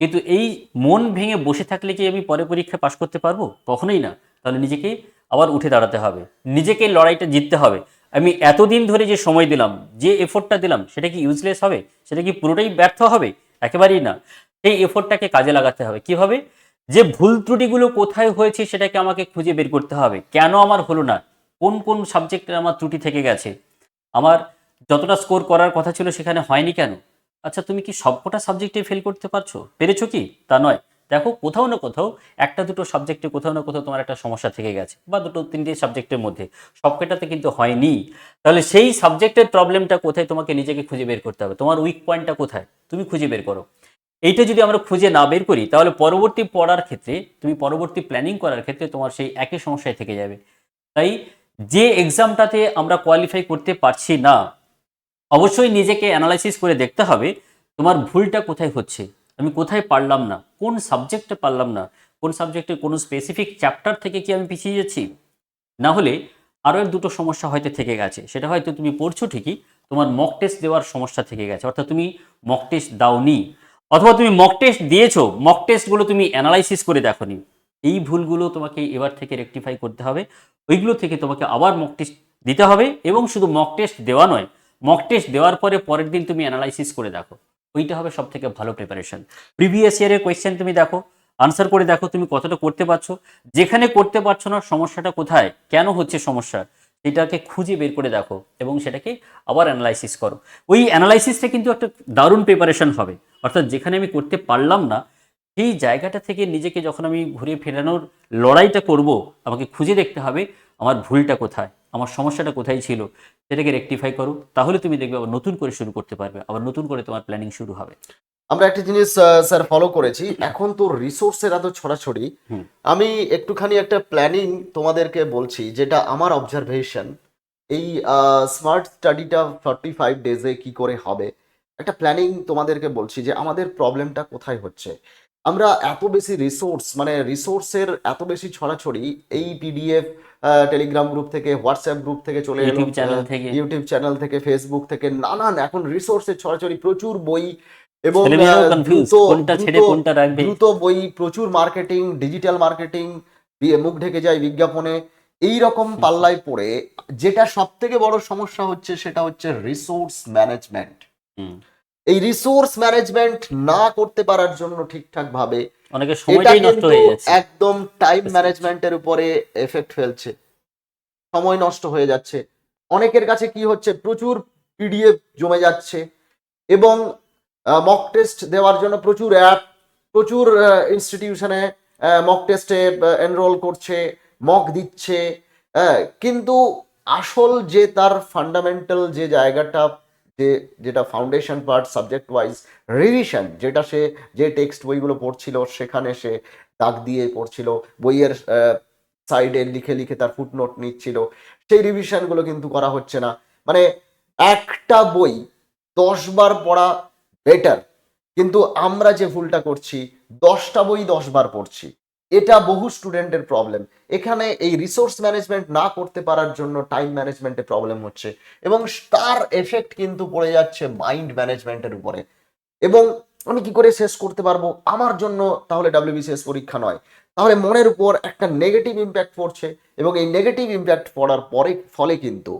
কিন্তু এই মন ভেঙে বসে থাকলে কি আমি পরে পরীক্ষায় পাশ করতে পারবো? কখনোই না। তাহলে নিজেকে আবার উঠে দাঁড়াতে হবে, নিজেকে লড়াইটা জিততে হবে। আমি এতদিন ধরে যে সময় দিলাম, যে এফোর্টটা দিলাম, সেটা কি ইউজলেস হবে? সেটা কি পুরোটাই ব্যর্থ হবে? একেবারেই না। সেই এফোর্টটাকে কাজে লাগাতে হবে। কিভাবে? যে ভুল ত্রুটিগুলো কোথায় হয়েছে সেটাকে আমাকে খুঁজে বের করতে হবে। কেন আমার হলো না? কোন কোন সাবজেক্টে আমার ত্রুটি থেকে গেছে? আমার যতটা স্কোর করার কথা ছিল সেখানে হয়নি কেন? আচ্ছা, তুমি কি সবকটা সাবজেক্টে ফেল করতে পেরেছো কি? তা নয়। দেখো, কোথাও না কোথাও একটা দুটো সাবজেক্টে কোথাও না কোথাও তোমার একটা সমস্যা থেকে গেছে, বা দুটো তিনটে সাবজেক্টের মধ্যে, সবকটাতে কিন্তু হয়নি। তাহলে সেই সাবজেক্টের প্রবলেমটা কোথায় তোমাকে নিজেকে খুঁজে বের করতে হবে। তোমার উইক পয়েন্টটা কোথায় তুমি খুঁজে বের করো। এইটা যদি আমরা খুঁজে না বের করি, তাহলে পরবর্তী পড়ার ক্ষেত্রে, তুমি পরবর্তী প্ল্যানিং করার ক্ষেত্রে তোমার সেই একই সমস্যায় থেকে যাবে। তাই যে এক্সামটাতে আমরা কোয়ালিফাই করতে পারছি না, অবশ্যই নিজেকে অ্যানালাইসিস করে দেখতে হবে তোমার ভুলটা কোথায় হচ্ছে, আমি কোথায় পারলাম না, কোন সাবজেক্টে পারলাম না, কোন সাবজেক্টে কোনো স্পেসিফিক চ্যাপ্টার থেকে কি আমি পিছিয়ে যাচ্ছি। না হলে আরও এর দুটো সমস্যা হয়তো থেকে গেছে। সেটা হয়তো তুমি পড়ছো ঠিকই, তোমার মক টেস্ট দেওয়ার সমস্যা থেকে গেছে, অর্থাৎ তুমি মক টেস্ট দাওনি, অথবা তুমি মক টেস্ট দিয়েছো, মক টেস্টগুলো তুমি অ্যানালাইসিস করে দেখোনি। এই ভুলগুলো তোমাকে এবার থেকে রেকটিফাই করতে হবে। ওইগুলো থেকে তোমাকে আবার মক টেস্ট দিতে হবে, এবং শুধু মক টেস্ট দেওয়া নয়, মক টেস্ট দেওয়ার পরে পরের দিন তুমি অ্যানালাইসিস করে দেখো। ওইটা হবে সব থেকে ভালো প্রিপারেশন। প্রিভিয়াস ইয়ারের কোয়েশ্চেন তুমি দেখো, আনসার করে দেখো তুমি কতটা করতে পারছো। যেখানে করতে পারছো না, সমস্যাটা কোথায়, কেন হচ্ছে সমস্যা, সেটাকে খুঁজে বের করে দেখো এবং সেটাকে আবার অ্যানালাইসিস করো। ওই অ্যানালাইসিসটা কিন্তু একটা দারুণ প্রিপারেশন হবে। অর্থাৎ যেখানে আমি করতে পারলাম না, সেই জায়গাটা থেকে নিজেকে যখন আমি ঘুরিয়ে ফেরানোর লড়াইটা করব, আমাকে খুঁজে দেখতে হবে আমার ভুলটা কোথায়, আমার সমস্যাটা কোথায় ছিল, সেটাকে রেকটিফাই করো। তাহলে তুমি দেখবে আবার নতুন করে শুরু করতে পারবে, আবার নতুন করে তোমার প্ল্যানিং শুরু হবে। আমরা একটা জিনিস স্যার ফলো করেছি, এখন তো রিসোর্সের এত ছড়াছড়ি, হুম। আমি একটুখানি একটা প্ল্যানিং তোমাদেরকে বলছি, যেটা আমার অবজারভেশন। এই স্মার্ট স্টাডিটা 45 ডেজে কি করে হবে, একটা প্ল্যানিং তোমাদেরকে বলছি যে আমাদের প্রবলেমটা কোথায় হচ্ছে। আমরা এত বেশি রিসোর্স, মানে রিসোর্সের এত বেশি ছড়াছড়ি, এই পিডিএফ টেলিগ্রাম গ্রুপ থেকে, হোয়াটসঅ্যাপ গ্রুপ থেকে চলে এলো, ইউটিউব চ্যানেল থেকে ইউটিউব চ্যানেল থেকে, ফেসবুক থেকে, নানান এখন রিসোর্সের ছড়াছড়ি, প্রচুর বই এবং ছেলেমেয়েরাও কনফিউজ, দ্রুত কোনটা দ্রুত ছেড়ে কোনটা রাখবে। দ্রুত বই, প্রচুর মার্কেটিং, ডিজিটাল মার্কেটিং, মুখ ঢেকে যায় বিজ্ঞাপনে, এই রকম পাল্লায় পড়ে যেটা সব থেকে বড় সমস্যা হচ্ছে সেটা হচ্ছে রিসোর্স ম্যানেজমেন্ট। হুম। এই রিসোর্স ম্যানেজমেন্ট না করতে পারার জন্য ঠিকঠাক ভাবে অনেকের এটা সময়টাই নষ্ট কিন্তু হয়ে যাচ্ছে। একদম টাইম ম্যানেজমেন্টের উপরে এফেক্ট ফেলছে, সময় নষ্ট হয়ে যাচ্ছে। অনেকের কাছে কি হচ্ছে, প্রচুর পিডিএফ জমে যাচ্ছে এবং মক টেস্ট দেওয়ার জন্য প্রচুর অ্যাপ, প্রচুর ইনস্টিটিউশনে মক টেস্টে এনরোল করছে, মক দিচ্ছে, কিন্তু আসল যে তার ফান্ডামেন্টাল যে জায়গাটা, যেটা foundation part subject wise revision, যেটা সে যে টেক্সট বইগুলো পড়ছিল সেখানে সে দাগ দিয়ে পড়ছিল, বইয়ের সাইডে লিখে লিখে তার ফুটনোট নিচ্ছিল, সেই রিভিশনগুলো কিন্তু করা হচ্ছে না। মানে একটা বই 10 বার পড়া বেটার, কিন্তু আমরা যে ভুলটা করছি 10টা বই 10 বার পড়ছি, এটা বহু স্টুডেন্টের প্রবলেম। এখানে এই রিসোর্স ম্যানেজমেন্ট না করতে পারার জন্য টাইম ম্যানেজমেন্টে প্রবলেম হচ্ছে এবং তার এফেক্ট কিন্তু পড়ে যাচ্ছে মাইন্ড ম্যানেজমেন্টের উপরে। এবং আমি কি করে শেষ করতে পারবো, আমার জন্য তাহলে ডাব্লিউবিসিএস পরীক্ষা নয়, তাহলে মনের উপর একটা নেগেটিভ ইম্প্যাক্ট পড়ছে এবং এই নেগেটিভ ইম্প্যাক্ট পড়ার ফলে কিন্তু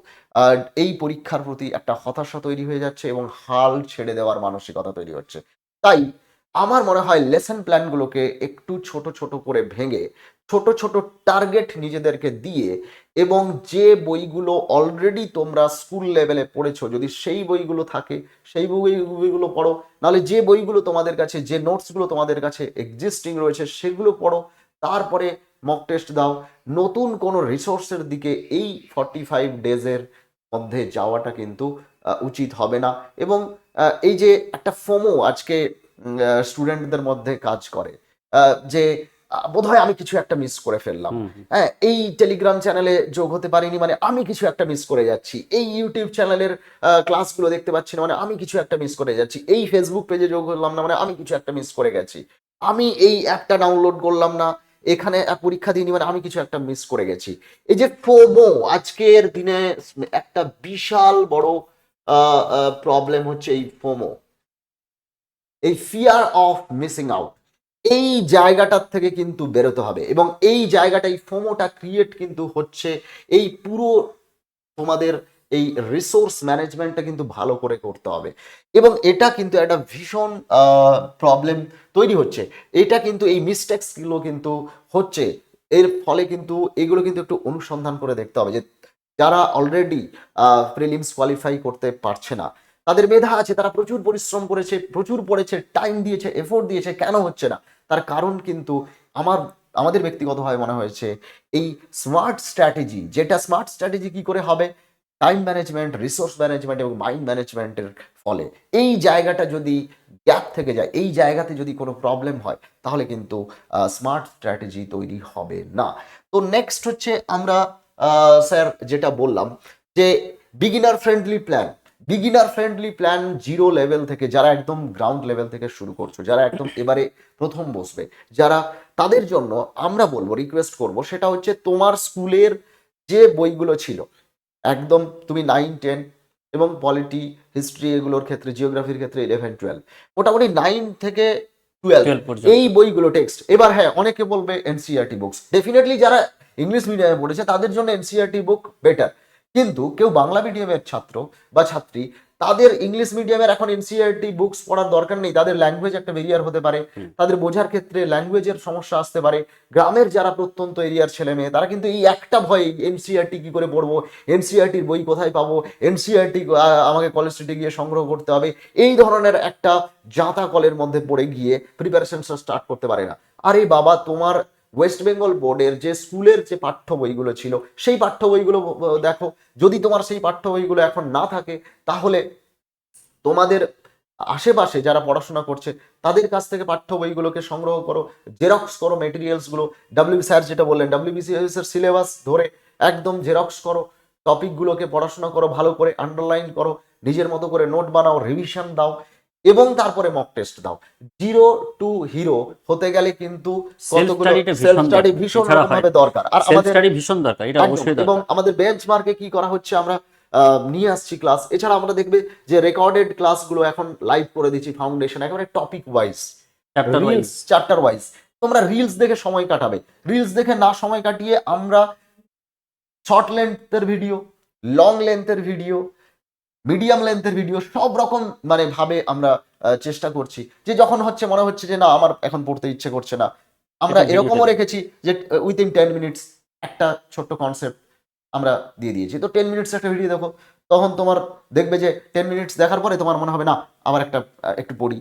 এই পরীক্ষার প্রতি একটা হতাশা তৈরি হয়ে যাচ্ছে এবং হাল ছেড়ে দেওয়ার মানসিকতা তৈরি হচ্ছে। তাই আমার মনে হয় লেসন প্ল্যানগুলোকে একটু ছোট ছোট করে ভেঙে ছোট ছোট টার্গেট নিজেদেরকে দিয়ে, এবং যে বইগুলো অলরেডি তোমরা স্কুল লেভেলে পড়েছো যদি সেই বইগুলো থাকে সেই বইগুলো পড়ো, নাহলে যে বইগুলো তোমাদের কাছে, যে নোটসগুলো তোমাদের কাছে এক্সিস্টিং রয়েছে সেগুলো পড়ো, তারপরে মক টেস্ট দাও। নতুন কোনো রিসোর্সের দিকে এই 45 ডেজের মধ্যে যাওয়াটা কিন্তু উচিত হবে না। এবং এই যে একটা ফোমো আজকে স্টুডেন্টদের মধ্যে কাজ করে, যে বোধহয় আমি কিছু একটা মিস করে ফেললাম, হুম। হ্যাঁ এই টেলিগ্রাম চ্যানেলে যোগ হতে পারিনি মানে আমি কিছু একটা মিস করে যাচ্ছি, এই ইউটিউব চ্যানেলের ক্লাসগুলো দেখতে পাচ্ছি না মানে আমি কিছু একটা মিস করে যাচ্ছি, এই ফেসবুক পেজে যোগ হলাম না মানে আমি কিছু একটা মিস করে গেছি, আমি এই অ্যাপটা ডাউনলোড করলাম না, এখানে পরীক্ষা দিইনি মানে আমি কিছু একটা মিস করে গেছি। এই যে ফোমো আজকের দিনে একটা বিশাল বড় প্রবলেম হচ্ছে এই ফোমো, এই ফিয়ার অফ মিসিং আউট। এই জায়গাটার থেকে কিন্তু বেরোতে হবে, এবং এই জায়গাটাই ফোমোটা ক্রিয়েট কিন্তু হচ্ছে এই পুরো তোমাদের এই রিসোর্স ম্যানেজমেন্টটা কিন্তু ভালো করে করতে হবে, এবং এটা কিন্তু একটা ভীষণ প্রবলেম তৈরি হচ্ছে। এটা কিন্তু এই মিস্টেক্সগুলো কিন্তু হচ্ছে, এর ফলে কিন্তু এগুলো কিন্তু একটু অনুসন্ধান করে দেখতে হবে যে যারা অলরেডি প্রিলিমস কোয়ালিফাই করতে পারছে না, তাদের মেধা আছে, তারা প্রচুর পরিশ্রম করেছে, প্রচুর পড়েছে, টাইম দিয়েছে, এফোর্ট দিয়েছে, কেন হচ্ছে না তার কারণ কিন্তু আমাদের ব্যক্তিগতভাবে মনে হয়েছে এই স্মার্ট স্ট্র্যাটেজি, যেটা স্মার্ট স্ট্র্যাটেজি কি করে হবে, টাইম ম্যানেজমেন্ট, রিসোর্স ম্যানেজমেন্ট এবং মাইন্ড ম্যানেজমেন্টের ফলে এই জায়গাটা যদি গ্যাপ থেকে যায়, এই জায়গাতে যদি কোনো প্রবলেম হয়, তাহলে কিন্তু স্মার্ট স্ট্র্যাটেজি তৈরি হবে না। তো নেক্সট হচ্ছে আমরা স্যার যেটা বললাম যে beginner friendly plan, beginner friendly plan zero level থেকে, যারা একদম গ্রাউন্ড লেভেল থেকে শুরু করছো, যারা একদম এবারে প্রথম বসবে, যারা তাদের জন্য আমরা বলবো, রিকোয়েস্ট করব, সেটা হচ্ছে তোমার স্কুলের যে বইগুলো ছিল একদম তুমি 9-10 এবং পলিটি, হিস্ট্রি এগুলোর ক্ষেত্রে, জিওগ্রাফির ক্ষেত্রে 11-12, মোটামুটি 9 থেকে 12 12 পর্যন্ত। এই বইগুলো টেক্সট। এবার হ্যাঁ অনেকে বলবে এনসিইআরটি বুকস, ডেফিনেটলি যারা ইংলিশ মিডিয়ামে পড়েছে তাদের জন্য এনসিইআরটি বুক বেটার, কিন্তু কেউ বাংলা মিডিয়ামের ছাত্র বা ছাত্রী, তাদের ইংলিশ মিডিয়ামের এখন এনসিইআরটি বুকস পড়ার দরকার নেই, তাদের ল্যাঙ্গুয়েজ একটা ব্যারিয়ার হতে পারে, তাদের বোঝার ক্ষেত্রে ল্যাঙ্গুয়েজের সমস্যা আসতে পারে। গ্রামের যারা প্রত্যন্ত এরিয়ার ছেলে মেয়ে, তারা কিন্তু এই একটা ভয়ে এনসিইআরটি কি করে পড়বো, এনসিইআরটির বই কোথায় পাবো, এনসিইআরটি আমাকে কলেজ স্ট্রিটে গিয়ে সংগ্রহ করতে হবে, এই ধরনের একটা জাঁতা কলের মধ্যে পড়ে গিয়ে প্রিপারেশন স্টার্ট করতে পারে না। আরে বাবা, তোমার ওয়েস্ট বেঙ্গল বোর্ডের যে স্কুলের যে পাঠ্য বইগুলো ছিল সেই পাঠ্য বইগুলো দেখো, যদি তোমার সেই পাঠ্য বইগুলো এখন না থাকে, তাহলে তোমাদের আশেপাশে যারা পড়াশোনা করছে তাদের কাছ থেকে পাঠ্য বইগুলোকে সংগ্রহ করো, জেরক্স করো মেটেরিয়ালসগুলো, স্যার যেটা বললেন ডব্লিউবিসিএস এর সিলেবাস ধরে একদম জেরক্স করো, টপিকগুলোকে পড়াশোনা করো, ভালো করে আন্ডারলাইন করো, নিজের মতো করে নোট বানাও, রিভিশন দাও, এবং তারপরে মক টেস্ট দাও। জিরো টু হিরো হতে গেলে কিন্তু কতগুলো সেলফ স্টাডি ভীষণ ভাবে দরকার, আর আমাদের ভীষণ দরকার, এটা অবশ্যই এবং দরকার। আমাদের বেঞ্চমার্কে কি করা হচ্ছে, আমরা নিয়ে আসছি ক্লাস, এছাড়া আমরা দেখবে যে রেকর্ডেড ক্লাসগুলো এখন লাইভ করে দিচ্ছি ফাউন্ডেশন, একেবারে topic wise, chapter wise, reels chapter wise. তোমরা রিলস দেখে সময় কাটাবে, রিলস দেখে না সময় কাটিয়ে আমরা শর্ট লেন্থের ভিডিও, লং লেন্থের ভিডিও, মিডিয়াম লেন্থের ভিডিও, সব রকম মানে ভাবে আমরা চেষ্টা করছি, যে যখন হচ্ছে মনে হচ্ছে যে না আমার এখন পড়তে ইচ্ছে করছে না, আমরা এরকমও রেখেছি যে উইদিন 10 মিনিটস একটা ছোট্ট কনসেপ্ট আমরা দিয়ে দিয়েছি। তো 10 মিনিটস একটা ভিডিও দেখো, তখন তোমার দেখবে যে 10 মিনিটস দেখার পরে তোমার মনে হবে না আবার একটু পড়ি,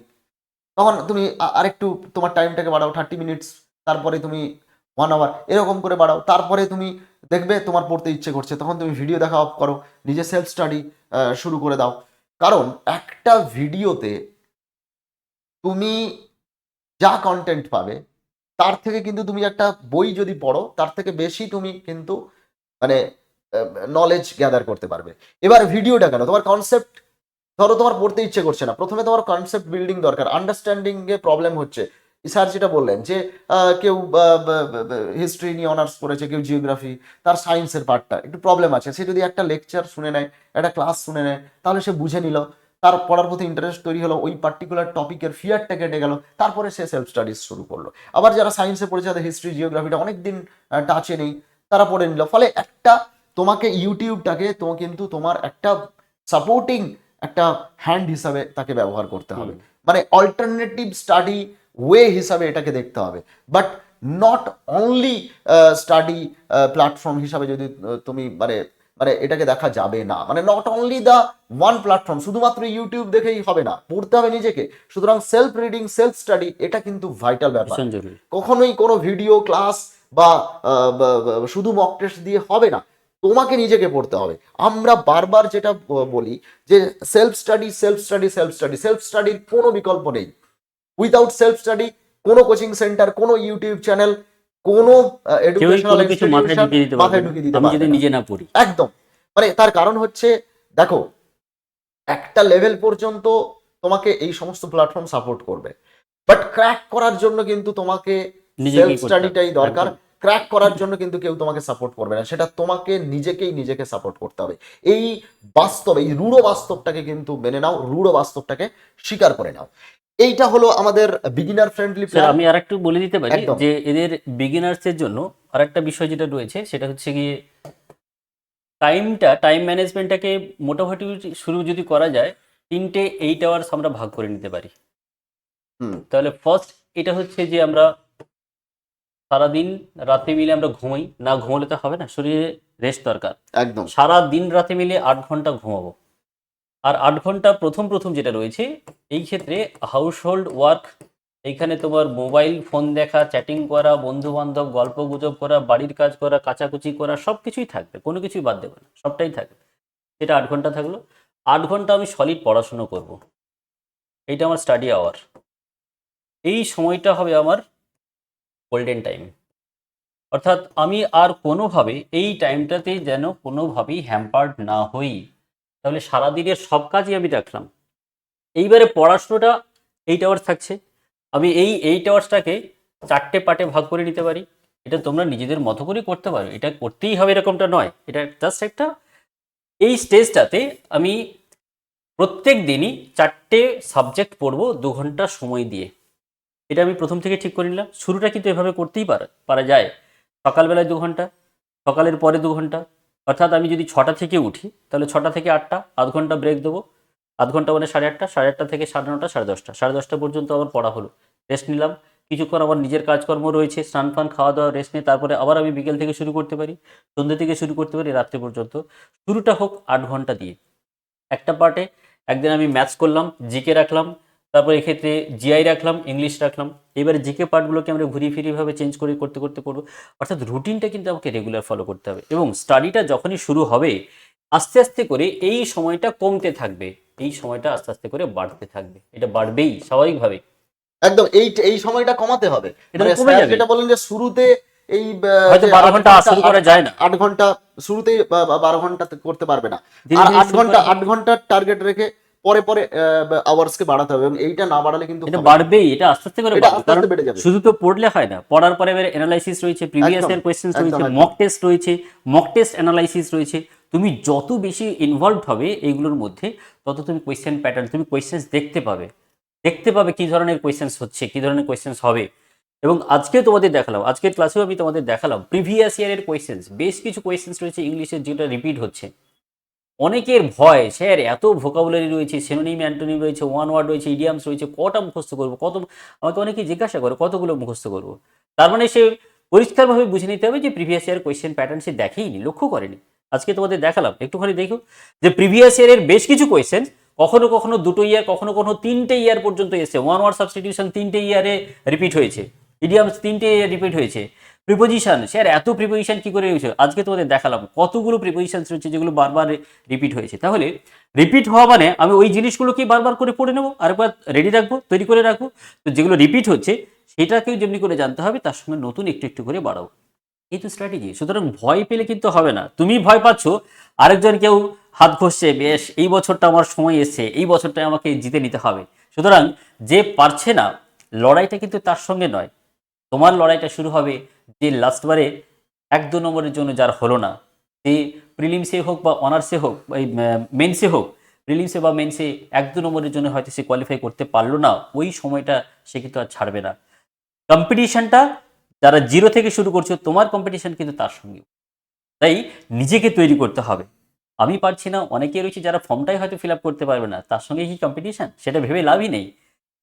তখন তুমি আরেকটু তোমার টাইমটাকে বাড়াও 30 মিনিটস, তারপরে তুমি 1 আওয়ার, এরকম করে বাড়াও, তারপরে তুমি দেখবে তোমার পড়তে ইচ্ছে করছে, তখন তুমি ভিডিও দেখা অফ করো, নিজে সেলফ স্টাডি শুরু করে দাও। কারণ একটা ভিডিওতে তুমি যা কন্টেন্ট পাবে তার থেকে কিন্তু তুমি একটা বই যদি পড়ো তার থেকে বেশি তুমি কিন্তু মানে নলেজ গ্যাদার করতে পারবে। এবার ভিডিওটা কেন, তোমার কনসেপ্ট, ধরো তোমার পড়তে ইচ্ছে করছে না, প্রথমে তোমার কনসেপ্ট বিল্ডিং দরকার, আন্ডারস্ট্যান্ডিং এ প্রবলেম হচ্ছে। স্যার যেটা বললেন যে কেউ হিস্ট্রি নিয়ে অনার্স করেছে, কেউ জিওগ্রাফি, তার সায়েন্সের পার্টটা একটু প্রবলেম আছে, সে যদি একটা লেকচার শুনে নেয়, একটা ক্লাস শুনে নেয়, তাহলে সে বুঝে নিল, তার পড়ার প্রতি ইন্টারেস্ট তৈরি হলো, ওই পার্টিকুলার টপিকের ফিয়ারটা কেটে গেল, তারপরে সে সেলফ স্টাডিজ শুরু করলো। আবার যারা সায়েন্সে পড়েছে, তাদের হিস্ট্রি জিওগ্রাফিটা অনেকদিন টাচে নেই, তারা পড়ে নিল। ফলে একটা তোমাকে ইউটিউবটাকে কিন্তু তোমার একটা সাপোর্টিং একটা হ্যান্ড হিসাবে তাকে ব্যবহার করতে হবে। মানে অল্টারনেটিভ স্টাডি ওয়ে হিসাবে এটাকে দেখতে হবে, but not only study platform হিসাবে যদি তুমি মানে মানে এটাকে দেখা যাবে না, মানে not only the one platform, শুধুমাত্র ইউটিউব দেখেই হবে না, পড়তে হবে নিজেকে। সুতরাং সেলফ রিডিং, সেলফ স্টাডি এটা কিন্তু ভাইটাল ব্যাপার। ভীষণ জরুরি। কখনোই কোনো ভিডিও ক্লাস বা শুধু মক টেস্ট দিয়ে হবে না, তোমাকে নিজেকে পড়তে হবে। আমরা বারবার যেটা বলি যে self study, self study, self study, self স্টাডির কোনো বিকল্প নেই। উইদাউট সেলফ স্টাডি কোনো কোচিং সেন্টার, কোনো ইউটিউব চ্যানেল, কোনো কেউই এডুকেশনাল কোনো কিছু মাথায় ইনস্টিটিউশন ঢুকিয়ে দিতে পারবে মাথায় না ঢুকিয়ে দিতে আমি পারবে যদি না। নিজে না পড়ি। একদম, মানে তার কারণ হচ্ছে দেখো, একটা লেভেল পর্যন্ত তোমাকে এই সমস্ত প্ল্যাটফর্ম সাপোর্ট করবে, বাট ক্র্যাক করার জন্য কিন্তু তোমাকে সেলফ নিজেকেই করতে হবে স্টাডিটাই দরকার। একদম। ক্র্যাক করার জন্য কিন্তু কেউ তোমাকে সাপোর্ট করবে না, সেটা তোমাকে নিজেকেই নিজেকে সাপোর্ট করতে হবে। এই বাস্তব, এই রূঢ় বাস্তবটাকে কিন্তু মেনে নাও, রূঢ় বাস্তবটাকে স্বীকার করে নাও। এইটা হলো আমাদের বিগিনার ফ্রেন্ডলি স্যার প্ল্যান। আমি আর একটু বলে দিতে পারি একদম। যে এদের বিগিনার্সের জন্য আরেকটা বিষয় যেটা রয়েছে সেটা হচ্ছে গিয়ে টাইম ম্যানেজমেন্টটাকে মোটামুটি শুরু যদি করা যায় 3টে 8 আওয়ার্স আমরা ভাগ করে নিতে পারি। হুম। তাহলে ফার্স্ট এটা হচ্ছে যে আমরা সারাদিন রাতে মিলে আমরা ঘুমাই, না ঘুমালে তো হবে না, শরীরে রেস্ট দরকার। একদম। সারা দিন রাতে মিলে 8 ঘন্টা ঘুমাবো। আর 8 ঘন্টা প্রথম প্রথম যেটা রয়েছে এই ক্ষেত্রে হাউস হোল্ড ওয়ার্ক, এইখানে তোমার মোবাইল ফোন দেখা, চ্যাটিং করা, বন্ধু বান্ধব গল্প গুজব করা, বাড়ির কাজ করা, কাচাকুচি করা, সব কিছুই থাকবে, কোনো কিছুই বাদ দেবে না, সবটাই থাকবে। সেটা 8 ঘন্টা থাকলো। 8 ঘন্টা আমি সলিড পড়াশুনো করব, এইটা আমার স্টাডি আওয়ার। এই সময়টা হবে আমার গোল্ডেন টাইম। অর্থাৎ আমি আর কোনোভাবে এই টাইমটাতে যেন কোনোভাবেই হ্যাম্পার্ড না হই। তাহলে সারাদিনের সব কাজই আমি রাখলাম। এইবারে পড়াশোনাটা 8 আওয়ার্স থাকছে, আমি এই 8 আওয়ার্সটাকে 4টে পার্টে ভাগ করে নিতে পারি। এটা তোমরা নিজেদের মতো করে করতে পারো, এটা করতেই হবে এরকমটা নয়, এটা জাস্ট একটা এই স্টেজটাতে আমি প্রত্যেক দিনই 4টে সাবজেক্ট পড়বো 2 ঘন্টা সময় দিয়ে। এটা আমি প্রথম থেকে ঠিক করে নিলাম। শুরুটা কিন্তু এভাবে করতেই পারা যায়। সকালবেলায় 2 ঘন্টা, সকালের পরে 2 ঘন্টা, অর্থাৎ আমি যদি 6টা থেকে উঠি তাহলে 6টা থেকে 8টা, আধ ঘন্টা ব্রেক দেবো। আধ ঘন্টা মানে 8:30, 8:30 থেকে 9:30, 10:30, 10:30 পর্যন্ত আমার পড়া হলো, রেস্ট নিলাম। কিছুক্ষণ আমার নিজের কাজকর্ম রয়েছে, স্নান ফান, খাওয়া দাওয়া, রেস্ট নিয়ে তারপরে আবার আমি বিকেল থেকে শুরু করতে পারি, সন্ধ্যে থেকে শুরু করতে পারি, রাত্রে পর্যন্ত। শুরুটা হোক 8 ঘন্টা দিয়ে। একটা পার্টে একদিন আমি ম্যাথস করলাম, জিকে রাখলাম, তারপর এক্ষেত্রে জিআই রাখলাম, ইংলিশ রাখলাম। এবারে জিকে পার্টগুলোকে আমরা ঘুরিয়ে ফিরিয়েভাবে চেঞ্জ করে করতে করতে করবো। অর্থাৎ রুটিনটা কিন্তু আমাকে রেগুলার ফলো করতে হবে, এবং স্টাডিটা যখনই শুরু হবে আস্তে আস্তে করে এই সময়টা কমতে থাকবে, এই সময়টা আস্তে আস্তে করে বাড়তে থাকবে, এটা বাড়বেই স্বাভাবিকভাবে। একদম, এই এই সময়টা কমাতে হবে। এটা মানে কমে স্যার যাবে। যেটা বললেন যে শুরুতে এই হয়তো যে 12 ঘন্টা শুরু করা যায় না, 8 ঘন্টা শুরুতেই 12 ঘন্টা করতে পারবে না, ধীরে আর ধীরে শুরু করা যাবে। 8 ঘন্টার টার্গেট রেখে পরে পরে আওয়ার্সকে বাড়াতে হবে, এবং এইটা না বাড়ালে কিন্তু এটা হবে না। বাড়বেই, এটা আস্তে আস্তে করে এটা বাড়বে। আস্তে কারণ আস্তে বেড়ে যাবে। শুধু তো পড়লে হয় না, পড়ার পরে এবার অ্যানালাইসিস রয়েছে, প্রিভিয়াস একদম ইয়ার কোয়েশ্চেন্স রয়েছে, একদম একদম। মক টেস্ট রয়েছে, মক টেস্ট অ্যানালাইসিস রয়েছে। তুমি যত বেশি ইনভলভড হবে এইগুলোর মধ্যে, তত তুমি কোয়েশ্চেন প্যাটার্ন, তুমি কোয়েশ্চেন্স দেখতে পাবে কী ধরনের কোয়েশ্চেন্স হচ্ছে, কী ধরনের কোয়েশ্চেন্স হবে। এবং আজকে তোমাদের দেখালাম, আজকের ক্লাসেও আমি তোমাদের দেখালাম প্রিভিয়াস ইয়ারের কোয়েশ্চেন্স, বেশ কিছু কোয়েশ্চেন্স রয়েছে ইংলিশের যেটা রিপিট হচ্ছে। অনেকের ভয়, স্যার এত ভোকাবুলারি রয়েছে, সিনোনিম অ্যান্টোনিম রয়েছে, ওয়ান ওয়ার্ড রয়েছে, ইডিয়ামস রয়েছে, কটা মুখস্থ করবো, আমাকে অনেকেই জিজ্ঞাসা করে কতগুলো মুখস্থ করবো। তার মানে সে পরিষ্কারভাবে বুঝে নিতে হবে যে প্রিভিয়াস ইয়ার কোয়েশ্চেন প্যাটার্ন সে দেখেইনি, লক্ষ্য করেনি। আজকে তোমাদের দেখালাম, একটুখানি দেখো যে প্রিভিয়াস ইয়ারের বেশ কিছু কোয়েশ্চেন কখনো কখনো 2টো ইয়ার, কখনো কখনো 3টে ইয়ার পর্যন্ত এসেছে। ওয়ান ওয়ার্ড সাবস্টিটিউশন 3টে ইয়ারে রিপিট হয়েছে, ইডিয়ামস 3টে ইয়ার রিপিট হয়েছে, প্রিপোজিশন, স্যার এত প্রিপোজিশন কি করে হয়েছে, আজকে তোমাদের দেখালাম কতগুলো প্রিপোজিশন রয়েছে যেগুলো বারবার রিপিট হয়েছে। তাহলে রিপিট হওয়া মানে আমি ওই জিনিসগুলোকেই বারবার করে পড়ে নেবো, আরেকবার রেডি রাখবো, তৈরি করে রাখবো। তো যেগুলো রিপিট হচ্ছে সেটাকেও যেমনি করে জানতে হবে, তার সঙ্গে নতুন একটু একটু করে বাড়াবো, এই তো স্ট্র্যাটেজি। সুতরাং ভয় পেলে কিন্তু হবে না। তুমি ভয় পাচ্ছ, আরেকজন কেউ হাত ঘষছে, বেশ এই বছরটা আমার সময় এসছে, এই বছরটা আমাকে জিতে নিতে হবে। সুতরাং যে পারছে না, লড়াইটা কিন্তু তার সঙ্গে নয়, তোমার লড়াইটা শুরু হবে যে লাস্টবারে 1-2 নম্বরের জন্য যার হলো না, সে প্রিলিমসে হোক বা অনার্সে হোক, এই মেন্সে হোক, প্রিলিমসে বা মেন্সে 1-2 নম্বরের জন্য হয়তো সে কোয়ালিফাই করতে পারলো না, ওই সময়টা সে কিন্তু আর ছাড়বে না। কম্পিটিশনটা যারা 0 থেকে শুরু করছো, তোমার কম্পিটিশন কিন্তু তার সঙ্গে। তাই নিজেকে তৈরি করতে হবে। আমি পারছি না, অনেকে রয়েছে যারা ফর্মটাই হয়তো ফিল আপ করতে পারবে না, তার সঙ্গে কি কম্পিটিশন, সেটা ভেবে লাভই নেই।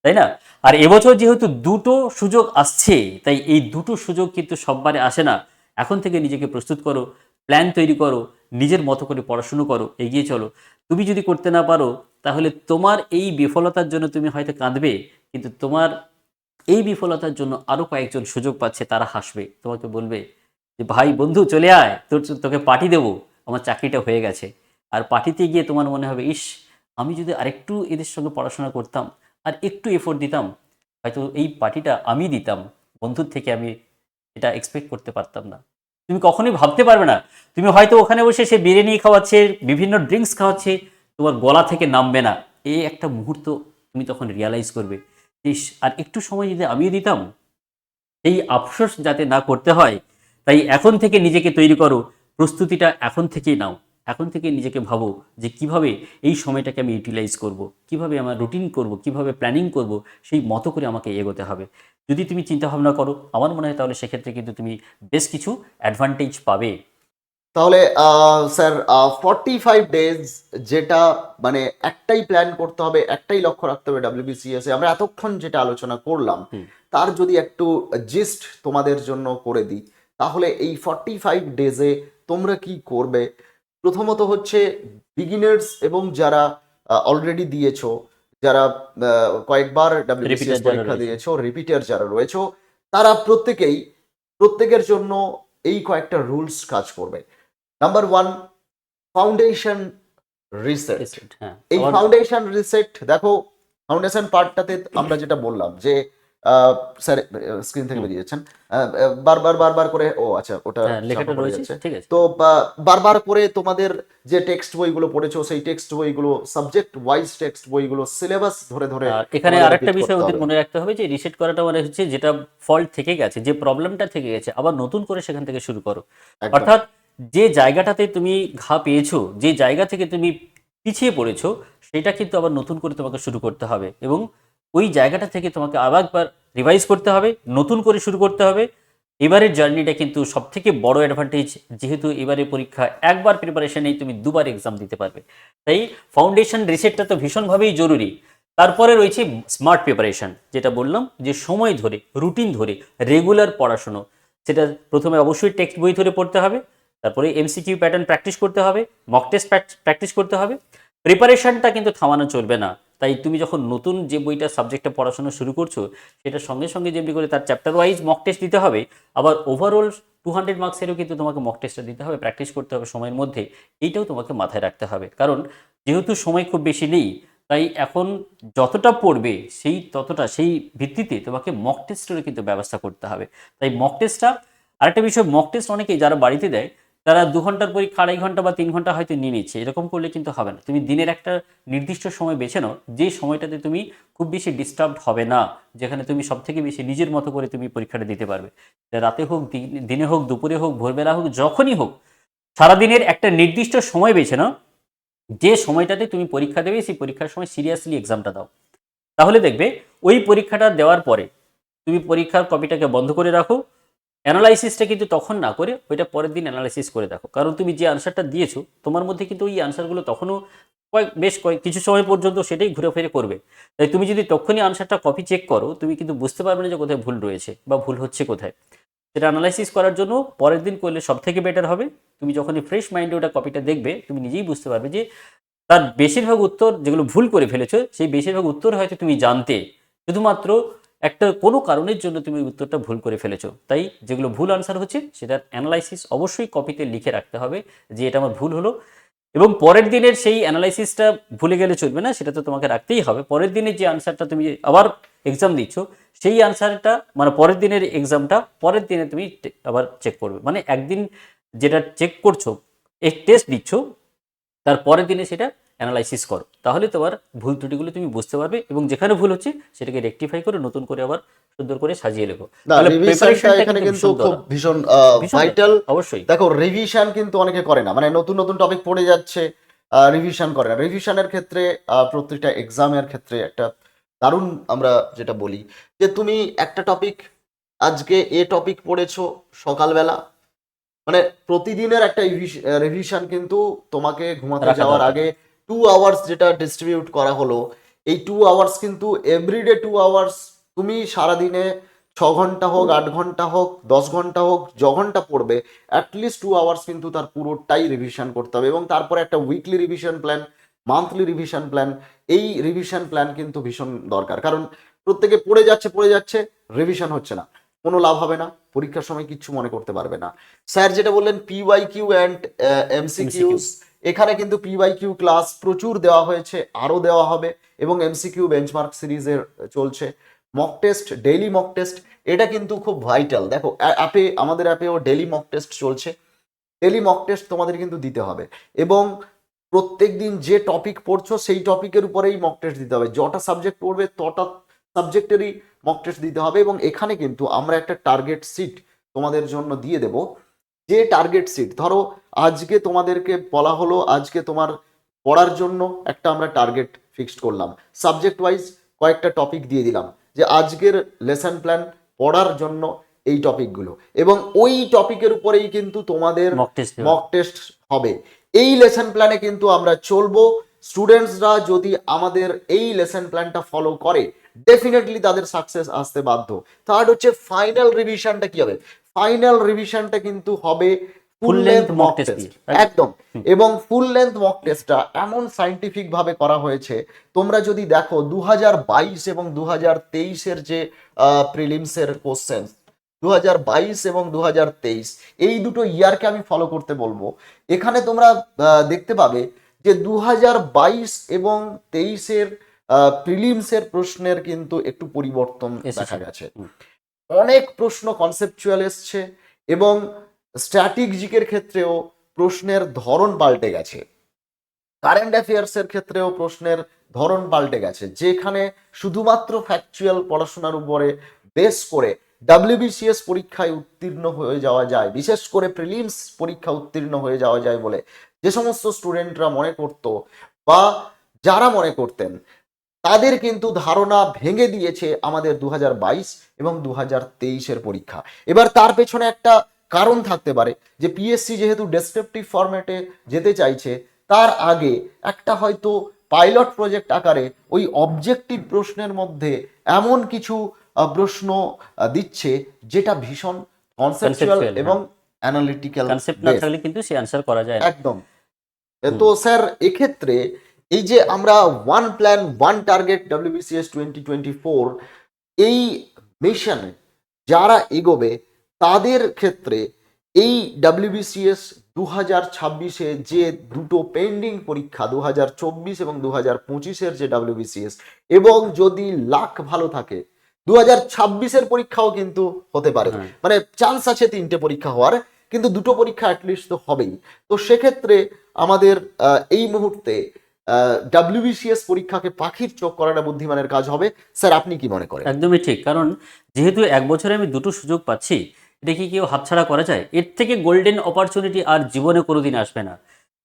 তাই না? আর এবছর যেহেতু দুটো সুযোগ আসছে, তাই এই দুটো সুযোগ কিন্তু সববারে আসে না। এখন থেকে নিজেকে প্রস্তুত করো, প্ল্যান তৈরি করো, নিজের মতো করে পড়াশুনো করো, এগিয়ে চলো। তুমি যদি করতে না পারো, তাহলে তোমার এই বিফলতার জন্য তুমি হয়তো কাঁদবে, কিন্তু তোমার এই বিফলতার জন্য আরো কয়েকজন সুযোগ পাচ্ছে, তারা হাসবে, তোমাকে বলবে যে ভাই বন্ধু চলে আয়, তোকে পার্টি দেবো, আমার চাকরিটা হয়ে গেছে। আর পার্টিতে গিয়ে তোমার মনে হবে, ইস, আমি যদি আরেকটু এদের সঙ্গে পড়াশোনা করতাম, আর একটু এফোর্ট দিতাম, হয়তো এই পার্টিটা আমি দিতাম, বন্ধুর থেকে আমি এটা এক্সপেক্ট করতে পারতাম না। তুমি কখনোই ভাবতে পারবে না, তুমি হয়তো ওখানে বসে সে বিরিয়ানি খাওয়াচ্ছে, বিভিন্ন ড্রিঙ্কস খাওয়াচ্ছে, তোমার গলা থেকে নামবে না। এই একটা মুহূর্ত তুমি তখন রিয়ালাইজ করবে, ইস, আর একটু সময় যদি আমিও দিতাম। এই আফসোস যাতে না করতে হয়, তাই এখন থেকে নিজেকে তৈরি করো, প্রস্তুতিটা এখন থেকেই নাও। এখন থেকে নিজেকে ভাবো যে কিভাবে এই সময়টাকে আমি ইউটিলাইজ করব, কিভাবে আমার রুটিন করব, কিভাবে প্ল্যানিং করব, সেই মতো করে আমাকে এগোতে হবে। যদি তুমি চিন্তা ভাবনা করো, আমার মনে হয় তাহলে সেক্ষেত্রে কিন্তু তুমি বেশ কিছু অ্যাডভান্টেজ পাবে। তাহলে স্যার 45 ডেজ, যেটা মানে একটাই প্ল্যান করতে হবে, একটাই লক্ষ্য রাখতে হবে ডাব্লিউবিসিএস এ, আমরা এতক্ষণ যেটা আলোচনা করলাম হুম। তার যদি একটু জিস্ট তোমাদের জন্য করে দিই, তাহলে এই 45 ডেজে তোমরা কি করবে? প্রথমত হচ্ছে বিগিনার্স এবং যারা অলরেডি দিয়েছো, যারা কয়েকবার ডাব্লিউবিসিএস রিপিটার যারা পরীক্ষা রয়েছে, দিয়েছো, রিপিটার যারা রয়েছো, তারা প্রত্যেকের জন্য এই কয়েকটা রুলস কাজ করবে। Number one, foundation reset. হ্যাঁ, এই আবার ফাউন্ডেশন রিসেট দেখো, ফাউন্ডেশন পার্টটাতে আমরা যেটা বললাম যে স্যার স্ক্রিন থেকে হুম, বেরিয়ে যাচ্ছেন, বারবার বারবার করে, ও আচ্ছা ওটা হ্যাঁ, ছাপা লেখাটা পড়ে রয়েছে, যাচ্ছে। ঠিক আছে। তো বারবার করে তোমাদের যে টেক্সট বইগুলো পড়েছো, সেই টেক্সট বইগুলো, সাবজেক্ট ওয়াইজ টেক্সট বইগুলো, সিলেবাস ধরে ধরে আর এখানে তোমাদের আরেকটা রিপিট বিষয় করতে ওদের হবে। মনে রাখতে হবে যে রিসেট করাটা মানে হচ্ছে যেটা ফল্ট থেকে গেছে, যে প্রবলেমটা থেকে গেছে, আবার নতুন করে সেখান থেকে শুরু করো। একদম। অর্থাৎ যে জায়গাটাতে তুমি ঘা পেয়েছো, যে জায়গা থেকে তুমি পিছিয়ে পড়েছো, সেটা কিন্তু আবার নতুন করে তোমাকে শুরু করতে হবে, এবং ওই জায়গাটা থেকে তোমাকে আবার একবার রিভাইজ করতে হবে, নতুন করে শুরু করতে হবে। এবারের জার্নিটা কিন্তু সব থেকে বড় অ্যাডভান্টেজ, যেহেতু এবারের পরীক্ষা একবার প্রিপারেশন নেই, তুমি দুবার এক্সাম দিতে পারবে। তাই ফাউন্ডেশন রিসেটটা তো ভীষণভাবেই জরুরি। তারপরে রয়েছে স্মার্ট প্রিপারেশন, যেটা বললাম যে সময় ধরে, রুটিন ধরে, রেগুলার পড়াশুনো। সেটা প্রথমে অবশ্যই টেক্সট বই ধরে পড়তে হবে, তারপরে এমসিকিউ প্যাটার্ন প্র্যাকটিস করতে হবে, মক টেস্ট প্র্যাকটিস করতে হবে। প্রিপারেশনটা কিন্তু থামানো চলবে না। তাই তুমি যখন নতুন যে বইটা সাবজেক্টে পড়াশোনা শুরু করছো, সেটার সঙ্গে সঙ্গে যেমনি করে তার চ্যাপ্টার ওয়াইজ মক টেস্ট দিতে হবে, আবার ওভারঅল 200 মার্কসেরও কিন্তু তোমাকে মক টেস্টটা দিতে হবে, প্র্যাকটিস করতে হবে সময়ের মধ্যে। এইটাও তোমাকে মাথায় রাখতে হবে, কারণ যেহেতু সময় খুব বেশি নেই, তাই এখন যতটা পড়বে সেই ভিত্তিতে তোমাকে মক টেস্টেরও কিন্তু ব্যবস্থা করতে হবে। তাই মক টেস্টটা, আরেকটা বিষয়, মক টেস্ট অনেকেই যারা বাড়িতে দেয়, তারা 2 ঘন্টার পরীক্ষা 2.5 ঘন্টা বা 3 ঘন্টা হয়তো নিয়ে নিচ্ছে। এরকম করলে কিন্তু হবে না। তুমি দিনের একটা নির্দিষ্ট সময় বেছে নাও, যে সময়টাতে তুমি খুব বেশি ডিস্টার্বড হবে না, যেখানে তুমি সব থেকে বেশি নিজের মতো করে তুমি পরীক্ষাটা দিতে পারবে। রাতে হোক, দিনে হোক, দুপুরে হোক, ভোরবেলা হোক, যখনই হোক, সারাদিনের একটা নির্দিষ্ট সময় বেছে নাও, যে সময়টাতে তুমি পরীক্ষা দেবে, সেই পরীক্ষার সময় সিরিয়াসলি এক্সামটা দাও। তাহলে দেখবে ওই পরীক্ষাটা দেওয়ার পরে তুমি পরীক্ষার কপিটাকে বন্ধ করে রাখো, অ্যানালাইসিসটা কিন্তু তখন না করে ওইটা পরের দিন অ্যানালাইসিস করে দেখো। কারণ তুমি যে আনসারটা দিয়েছো, তোমার মধ্যে কিন্তু ওই আনসারগুলো তখনও কিছু সময় পর্যন্ত সেটাই ঘুরে ফিরে করবে। তাই তুমি যদি তখনই আনসারটা কপি চেক করো, তুমি কিন্তু বুঝতে পারবে না যে কোথায় ভুল রয়েছে বা ভুল হচ্ছে কোথায়। সেটা অ্যানালাইসিস করার জন্য পরের দিন করলে সব থেকে বেটার হবে। তুমি যখনই ফ্রেশ মাইন্ডে ওটা কপিটা দেখবে, তুমি নিজেই বুঝতে পারবে যে তার বেশিরভাগ উত্তর যেগুলো ভুল করে ফেলেছো, সেই বেশিরভাগ উত্তর হয়তো তুমি জানতে, শুধুমাত্র একটা কোনো কারণের জন্য তুমি ওই উত্তরটা ভুল করে ফেলেছো। তাই যেগুলো ভুল আনসার হচ্ছে, সেটার অ্যানালাইসিস অবশ্যই কপিতে লিখে রাখতে হবে যে এটা আমার ভুল হলো। এবং পরের দিনের সেই অ্যানালাইসিসটা ভুলে গেলে চলবে না, সেটা তো তোমাকে রাখতেই হবে। পরের দিনের যে আনসারটা তুমি আবার এক্সাম দিচ্ছ, সেই আনসারটা মানে পরের দিনের এক্সামটা পরের দিনে তুমি আবার চেক করবে। মানে একদিন যেটা চেক করছো, এই টেস্ট দিচ্ছ, তার পরের দিনে সেটা অ্যানালাইসিস করো, তাহলে তোমার ভুল ত্রুটিগুলো তুমি বুঝতে পারবে, এবং যেখানে ভুল হচ্ছে সেটাকে রেকটিফাই করে নতুন করে আবার সুন্দর করে সাজিয়ে লেখো। না, তাহলে রিভিশনটা প্রিপারেশনটা এখানে কিন্তু কিন্তু ভীষণ খুব দরকার, ভীষণ ভীষণ দরকার, ভাইটাল। অবশ্যই। দেখো, রিভিশন কিন্তু অনেকে করে না, মানে নতুন নতুন টপিক পড়ে যাচ্ছে, রিভিশন করে না। রিভিশনের ক্ষেত্রে প্রত্যেকটা এক্সামের ক্ষেত্রে একটা দারুণ, আমরা যেটা বলি যে তুমি একটা টপিক, আজকে এ টপিক পড়েছো সকালবেলা, মানে প্রতিদিনের একটা রিভিশন কিন্তু তোমাকে ঘুমাতে রাখা যাওয়ার দরকার। আগে 2 আওয়ার্স যেটা ডিস্ট্রিবিউট করা হলো, এই 2 আওয়ার্স কিন্তু এভরিডে 2 আওয়ার্স, তুমি সারাদিনে 6 ঘন্টা হোক, 8 ঘন্টা হোক, 10 ঘন্টা হোক, ঘন্টা পড়বে, অ্যাটলিস্ট 2 আওয়ার্স কিন্তু তার পুরোটাই রিভিশন করতে হবে। এবং তারপরে একটা weekly revision plan, monthly revision plan, এই রিভিশন প্ল্যান কিন্তু ভীষণ দরকার। কারণ প্রত্যেকে পড়ে যাচ্ছে, রিভিশন হচ্ছে না, কোনো লাভ হবে না, পরীক্ষার সময় কিচ্ছু মনে করতে পারবে না। স্যার যেটা বললেন PYQ অ্যান্ড MCQs, এখানে কিন্তু PYQ ক্লাস প্রচুর দেওয়া হয়েছে, আরও দেওয়া হবে, এবং MCQ বেঞ্চমার্ক সিরিজের চলছে। Mock test, daily mock test, এটা কিন্তু খুব ভাইটাল। দেখো আমাদের অ্যাপেও ডেইলি মক টেস্ট চলছে। ডেইলি মক টেস্ট তোমাদের কিন্তু দিতে হবে, এবং প্রত্যেক দিন যে টপিক পড়ছো সেই টপিকের উপরেই মক টেস্ট দিতে হবে। যটা সাবজেক্ট পড়বে তটা সাবজেক্টেরই মক টেস্ট দিতে হবে। এবং এখানে কিন্তু আমরা একটা টার্গেট সিট তোমাদের জন্য দিয়ে দেব। যে টার্গেট সিট, ধরো আজকে তোমাদেরকে বলা হলো, আজকে তোমার পড়ার জন্য একটা আমরা টার্গেট ফিক্সড করলাম, সাবজেক্ট ওয়াইজ কয়েকটা টপিক দিয়ে দিলাম যে আজকের লেসন প্ল্যান পড়ার জন্য এই টপিকগুলো, এবং ওই টপিকের উপরেই কিন্তু তোমাদের মক টেস্ট হবে। এই লেসন প্ল্যানে কিন্তু আমরা চলবো। স্টুডেন্টসরা যদি আমাদের এই লেসন প্ল্যানটা ফলো করে, ডেফিনেটলি তাদের সাকসেস আসতে বাধ্য। থার্ড হচ্ছে ফাইনাল রিভিশনটা কি হবে? ফাইনাল রিভিশনটা কিন্তু হবে ফুল লেন্থ মক টেস্ট, একদম। এবং ফুল লেন্থ মক টেস্টটা এমন সাইন্টিফিক ভাবে করা হয়েছে, তোমরা যদি দেখো 2022 এবং 2023-এর যে প্রিলিমসের কোশ্চেন, 2022 এবং 2023 এই দুটো ইয়ারকে আমি ফলো করতে বলবো। এখানে তোমরা দেখতে পাবে যে 2022 এবং 23-এর প্রিলিমসের প্রশ্নের কিন্তু একটু পরিবর্তন দেখা গেছে। অনেক প্রশ্ন কনসেপচুয়াল এসছে, এবং স্ট্র্যাটেজিকের ক্ষেত্রেও প্রশ্নের ধরন পাল্টে গেছে, কারেন্ট অ্যাফেয়ার্সের ক্ষেত্রেও প্রশ্নের ধরন পাল্টে গেছে। যেখানে শুধুমাত্র ফ্যাকচুয়াল পড়াশোনার উপরে বেস করে WBCS পরীক্ষায় উত্তীর্ণ হয়ে যাওয়া যায়, বিশেষ করে প্রিলিমস পরীক্ষা উত্তীর্ণ হয়ে যাওয়া যায় বলে যে সমস্ত স্টুডেন্টরা মনে করতো বা যারা মনে করতেন, তাদের কিন্তু ধারণা ভেঙে দিয়েছে আমাদের 2022 এবং 2023-এর পরীক্ষা। এবার তার পেছনে একটা কারণ থাকতে পারে যে পিএসসি যেহেতু ডেসক্রিপটিভ ফরম্যাটে যেতে চাইছে, তার আগে একটা হয়তো পাইলট প্রজেক্ট আকারে ওই অবজেক্টিভ প্রশ্নের মধ্যে এমন কিছু প্রশ্ন দিচ্ছে যেটা ভীষণ কনসেপচুয়াল এবং অ্যানালিটিক্যাল, কনসেপ্ট না থাকলে কিন্তু সে আনসার করা যায় না একদম। তো স্যার এক্ষেত্রে এই যে আমরা one plan one target WBCS 2024 এই মিশনে যারা এগোবে, তাদের ক্ষেত্রে এই WBCS 2026-এ যে দুটো পেন্ডিং পরীক্ষা, 2024 এবং 2025-এর যে WBCS, এবং যদি লাক ভালো থাকে 2026-এর পরীক্ষাও কিন্তু হতে পারে। মানে চান্স আছে 3টে পরীক্ষা হওয়ার, কিন্তু 2টো পরীক্ষা অ্যাটলিস্ট তো হবেই। তো সেক্ষেত্রে আমাদের এই মুহূর্তে WBCS পরীক্ষাকে পাখির চোখ করাটা বুদ্ধিমানের কাজ হবে। স্যার আপনি কি মনে করেন? একদমই ঠিক, কারণ যেহেতু এক বছরে আমি দুটো সুযোগ পাচ্ছি, এটা কি কেউ হাতছাড়া করা যায়? এর থেকে গোল্ডেন অপরচুনিটি আর জীবনে কোনোদিন আসবে না।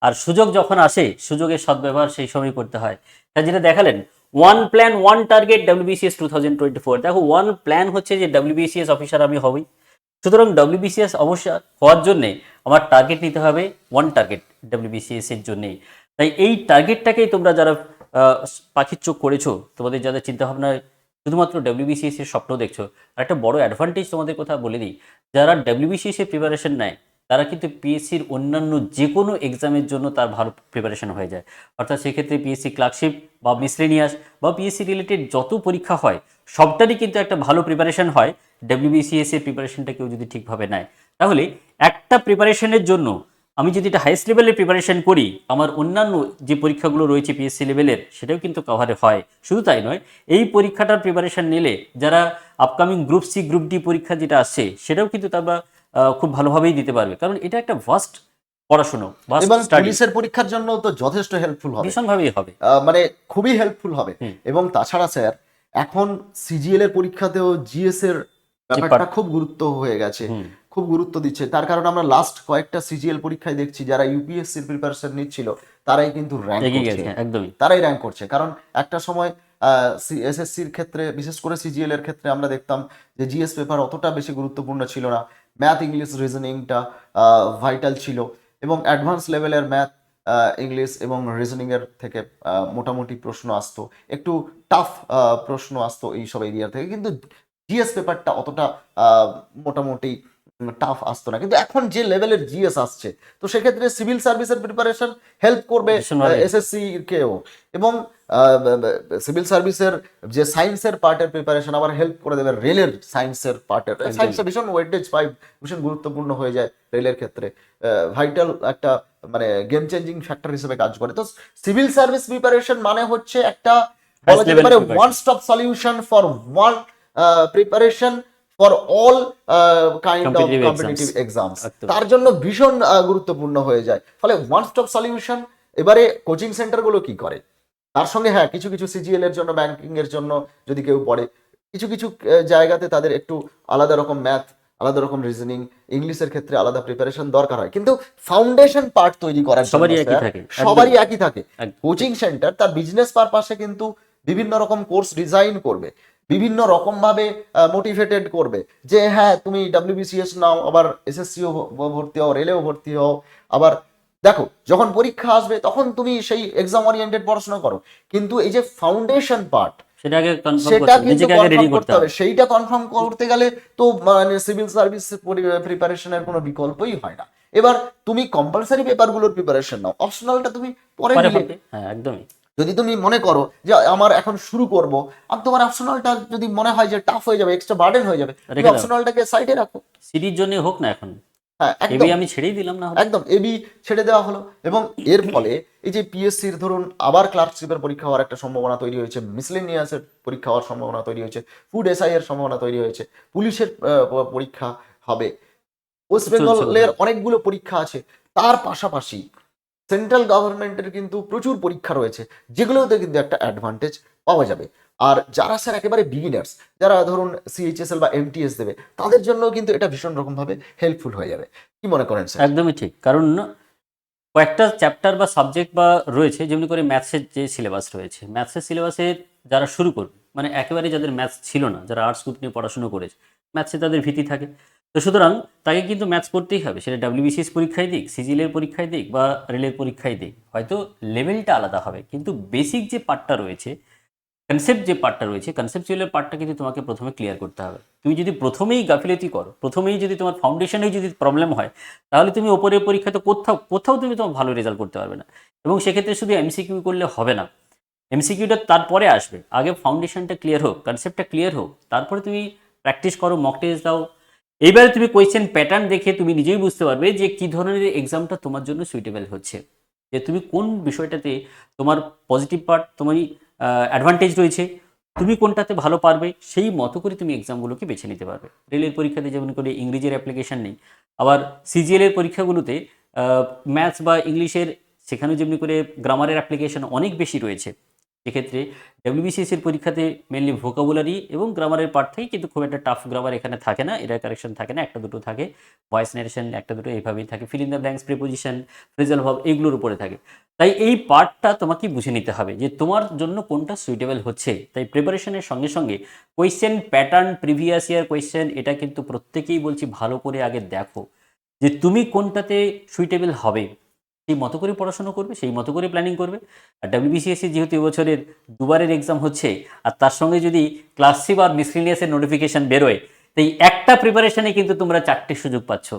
আর সুযোগ যখন আসে, সুযোগের সদ্ব্যবহার সেই সময় করতে হয়। তাই যেটা দেখালেন, one plan one target WBCS 2024, দেখো ওয়ান প্ল্যান হচ্ছে যে WBCS অফিসার আমি হবই। সুতরাং WBCS অবশ্যই হওয়ার জন্যে আমার টার্গেট নিতে হবে ওয়ান টার্গেট WBCS এর জন্যেই। তাই এই টার্গেটটাকেই তোমরা যারা পাখির চোখ করেছো, তোমাদের যাদের চিন্তাভাবনা শুধুমাত্র WBCS এর স্বপ্ন দেখছো, আর একটা বড় অ্যাডভান্টেজ তোমাদের কথা বলে দিই, যারা WBCS এর প্রিপারেশন নেয় তারা কিন্তু পিএসসির অন্যান্য যে কোনো এক্সামের জন্য তার ভালো প্রিপারেশন হয়ে যায়। অর্থাৎ সেক্ষেত্রে পিএসসি ক্লার্কশিপ বা মিসলেনিয়াস বা পিএসসি রিলেটেড যত পরীক্ষা হয় সবটারই কিন্তু একটা ভালো প্রিপারেশন হয়। WBCS এর প্রিপারেশনটা কেউ যদি ঠিকভাবে নেয়, তাহলে একটা প্রিপারেশনের জন্য আমি যদি এটা হাইস্ট লেভেলের প্রিপারেশন করি, আমার অন্যান্য যে পরীক্ষাগুলো রয়েছে পিএসসি লেভেলের সেটাও কিন্তু কভারে হয়। শুধু তাই নয়, এই পরীক্ষাটার প্রিপারেশন নিলে যারা upcoming group C group D পরীক্ষা যেটা আসছে সেটাও কিন্তু তারা খুব ভালোভাবেই দিতে পারবে, কারণ এটা একটা ভাস্ট পড়াশুনো, এবং পুলিশের পরীক্ষার জন্য তো যথেষ্ট হেল্পফুল হবে, ভীষণভাবেই হবে, মানে খুবই হেল্পফুল হবে। এবং তাছাড়া স্যার এখন সিজিএল এর পরীক্ষাতেও জিএস এর ব্যাপারটা খুব গুরুত্ব হয়ে গেছে, খুব গুরুত্ব দিচ্ছে। তার কারণ আমরা লাস্ট কয়েকটা সিজিএল পরীক্ষায় দেখছি যারা ইউপিএসসির প্রিপারেশন নিচ্ছিল তারাই কিন্তু র্যাঙ্ক করছে, একদমই তারাই র্যাঙ্ক করছে। কারণ একটা সময় এসএসসির ক্ষেত্রে, বিশেষ করে সিজিএল এর ক্ষেত্রে আমরা দেখতাম যে জিএস পেপার অতটা বেশি গুরুত্বপূর্ণ ছিল না, ম্যাথ ইংলিশ রিজনিংটা ভাইটাল ছিল, এবং অ্যাডভান্স লেভেলের ম্যাথ ইংলিশ এবং রিজনিং এর থেকে মোটামুটি প্রশ্ন আসতো, একটু টাফ প্রশ্ন আসতো এইসব এরিয়া থেকে, কিন্তু জিএস পেপারটা অতটা মোটামুটি টাফ আসতো না। কিন্তু এখন যে লেভেলের জিএস আসছে, তো সেক্ষেত্রে সিভিল সার্ভিসের প্রিপারেশন হেল্প করবে ভীষণভাবে এসএসসি কেও, এবং সিভিল সার্ভিসের যে সায়েন্সের পার্টের প্রিপারেশন আবার হেল্প করে দেবে রেলের সায়েন্সের পার্টের। একদমই। সায়েন্সে ভীষণ ওয়েটেজ পাই, ভীষণ গুরুত্বপূর্ণ হয়ে যায় রেলের ক্ষেত্রে, ভাইটাল একটা মানে গেম চেঞ্জিং ফ্যাক্টর হিসেবে কাজ করে। তো সিভিল সার্ভিস প্রিপারেশন মানে হচ্ছে একটা বলা যেতে level পারে preparation. One stop solution for one preparation for all kind of Competitive competitive exams. Exams. একদম। তার জন্য ভীষণ গুরুত্বপূর্ণ হয়ে যায়। ফলে ওয়ান স্টপ সলিউশন। এবারে কোচিং সেন্টারগুলো কি করে, তার সঙ্গে হ্যাঁ কিছু কিছু সিজিএল এর জন্য, ব্যাংকিং এর জন্য যদি কেউ পড়ে, কিছু কিছু জায়গাতে তাদের একটু আলাদা রকম ম্যাথ, আলাদা রকম রিজনিং, ইংলিশের ক্ষেত্রে আলাদা প্রিপারেশন দরকার হয়, কিন্তু ফাউন্ডেশন পার্ট তৈরি করার জন্য সবারই একই স্যার, থাকে। সবারই একই থাকে। একদম। কোচিং সেন্টার তার বিজনেস পারপাসে কিন্তু বিভিন্ন রকম কোর্স ডিজাইন করবে, বিভিন্ন রকম ভাবে মোটিভেটেড করবে যে হ্যাঁ তুমি ডাব্লিউবিসিএস নাও, আবার এসএসসিও ভর্তি হও, রেলেও ভর্তি হও, আবার দেখো যখন পরীক্ষা আসবে তখন তুমি সেই এক্সাম ওরিয়েন্টেড পড়াশোনা করো। কিন্তু এই যে ফাউন্ডেশন পার্ট, সেটা আগে কনফার্ম সেটা করতে হবে, কিন্তু নিজেকে আগে রেডি কনফার্ম করতে করতে হবে। হবে। সেইটা কনফার্ম করতে গেলে তো মানে সিভিল সার্ভিস প্রিপারেশনের কোনো বিকল্পই হয় না। এবার তুমি কম্পালসারি পেপারগুলোর প্রিপারেশন নাও, অপশনালটা তুমি পরে পরে নিলে। হবে, হ্যাঁ একদমই। যদি তুমি মনে করো যে আমার এখন শুরু করব, আর তোমার অপশনালটা যদি মনে হয় যে টাফ হয়ে যাবে, এক্সট্রা বার্ডেন হয়ে যাবে, তুমি রেখে দাও, অপশনালটাকে সাইডে রাখো। সিডির জন্য হোক না এখন, হ্যাঁ এবি একদম আমি ছেড়েই দিলাম না হলে। একদম এবি ছেড়ে দেওয়া হলো, এবং এর ফলে এই যে পিএসসির ধরুন আবার ক্লার্কশিপের পরীক্ষা হওয়ার একটা সম্ভাবনা তৈরি হয়েছে, মিসলেনিয়াসের পরীক্ষা হওয়ার সম্ভাবনা তৈরি হয়েছে, ফুড এসআই এর সম্ভাবনা তৈরি হয়েছে, পুলিশের পরীক্ষা হবে, ওয়েস্ট চলছে বেঙ্গলের বোধহয়। অনেকগুলো পরীক্ষা আছে। তার পাশাপাশি সেন্ট্রাল গভর্নমেন্টের কিন্তু প্রচুর পরীক্ষা রয়েছে, যেগুলোতে কিন্তু একটা অ্যাডভান্টেজ পাওয়া যাবে। আর যারা স্যার একেবারে বিগিনার্স, যারা ধরুন সিএইচএসএল বা এমটিএস দেবে, তাদের জন্য কিন্তু এটা ভীষণ রকমভাবে হেল্পফুল হয়ে যাবে। কি মনে করেন স্যার? একদমই ঠিক, কারণ কয়েকটা চ্যাপ্টার বা সাবজেক্ট বা রয়েছে, যেমনি করে ম্যাথসের যে সিলেবাস রয়েছে, ম্যাথসের সিলেবাসে যারা শুরু করবে, মানে একেবারে যাদের ম্যাথস ছিল না, যারা আর্টস গ্রুপ নিয়ে পড়াশুনো করেছে, ম্যাথসে তাদের ভীতি থাকে। তো সুতরাং তাকে কিন্তু ম্যাথস করতেই হবে, সেটা ডাব্লিউবিসিএস পরীক্ষায় দিক, সিজিএলের পরীক্ষায় দিক বা রেলের পরীক্ষায় দিক। হয়তো লেভেলটা আলাদা হবে, কিন্তু বেসিক যে পার্টটা রয়েছে, কনসেপ্ট যে পার্টটা রয়েছে, কনসেপচুয়াল পার্টটা কিন্তু তোমাকে প্রথমে ক্লিয়ার করতে হবে। তুমি যদি প্রথমেই গাফিলতি করো, প্রথমেই যদি তোমার ফাউন্ডেশনেই যদি প্রবলেম হয়, তাহলে তুমি ওপরের পরীক্ষাতে কোথাও কোথাও তুমি তোমার ভালো রেজাল্ট করতে পারবে না। এবং সেক্ষেত্রে শুধু এমসিকিউ করলে হবে না, এমসিকিউটা তারপরে আসবে। আগে ফাউন্ডেশনটা ক্লিয়ার হোক, কনসেপ্টটা ক্লিয়ার হোক, তারপরে তুমি প্র্যাকটিস করো, মক টেস্ট দাও। এইবারে তুমি কোয়েশ্চেন প্যাটার্ন দেখে তুমি নিজেই বুঝতে পারবে যে কী ধরনের এক্সামটা তোমার জন্য সুইটেবল হচ্ছে, যে তুমি কোন বিষয়টাতে তোমার পজিটিভ পার্ট, তোমার অ্যাডভান্টেজ রয়েছে, তুমি কোনটাতে ভালো পারবে, সেই মতো করে তুমি এক্সামগুলোকে বেছে নিতে পারবে। রেলের পরীক্ষাতে যেমন করে ইংরেজির অ্যাপ্লিকেশন নেই, আবার সিজিএলের পরীক্ষাগুলোতে ম্যাথস বা ইংলিশের সেখানেও যেমনি করে গ্রামারের অ্যাপ্লিকেশন অনেক বেশি রয়েছে। সেক্ষেত্রে ডাব্লিউবিসিএসের পরীক্ষাতে মেনলি ভোকাবুলারি এবং গ্রামারের পার্ট থেকে, কিন্তু খুব একটা টাফ গ্রামার এখানে থাকে না, এরা কারেকশন থাকে না, একটা দুটো থাকে, ভয়েস নারেশন একটা দুটো এইভাবেই থাকে, fill in the blanks, preposition, phrasal verb, এইগুলোর উপরে থাকে। তাই এই পার্টটা তোমাকে বুঝে নিতে হবে যে তোমার জন্য কোনটা সুইটেবল হচ্ছে। তাই প্রিপারেশনের সঙ্গে সঙ্গে question pattern, previous year question, এটা কিন্তু প্রত্যেকেই বলছি ভালো করে আগে দেখো যে তুমি কোনটাতে সুইটেবল হবে, সেই মতো করে পড়াশোনা করবে, সেই মতো করে প্ল্যানিং করবে। আর ডাব্লিউবিসিএসসি যেহেতু এবছরের দুবারের এক্সাম হচ্ছে, আর তার সঙ্গে যদি ক্লাসিক আর মিসলিনিয়াসের নোটিফিকেশন বেরোয়, তাই একটা প্রিপারেশনে কিন্তু তোমরা 4টে সুযোগ পাচ্ছ।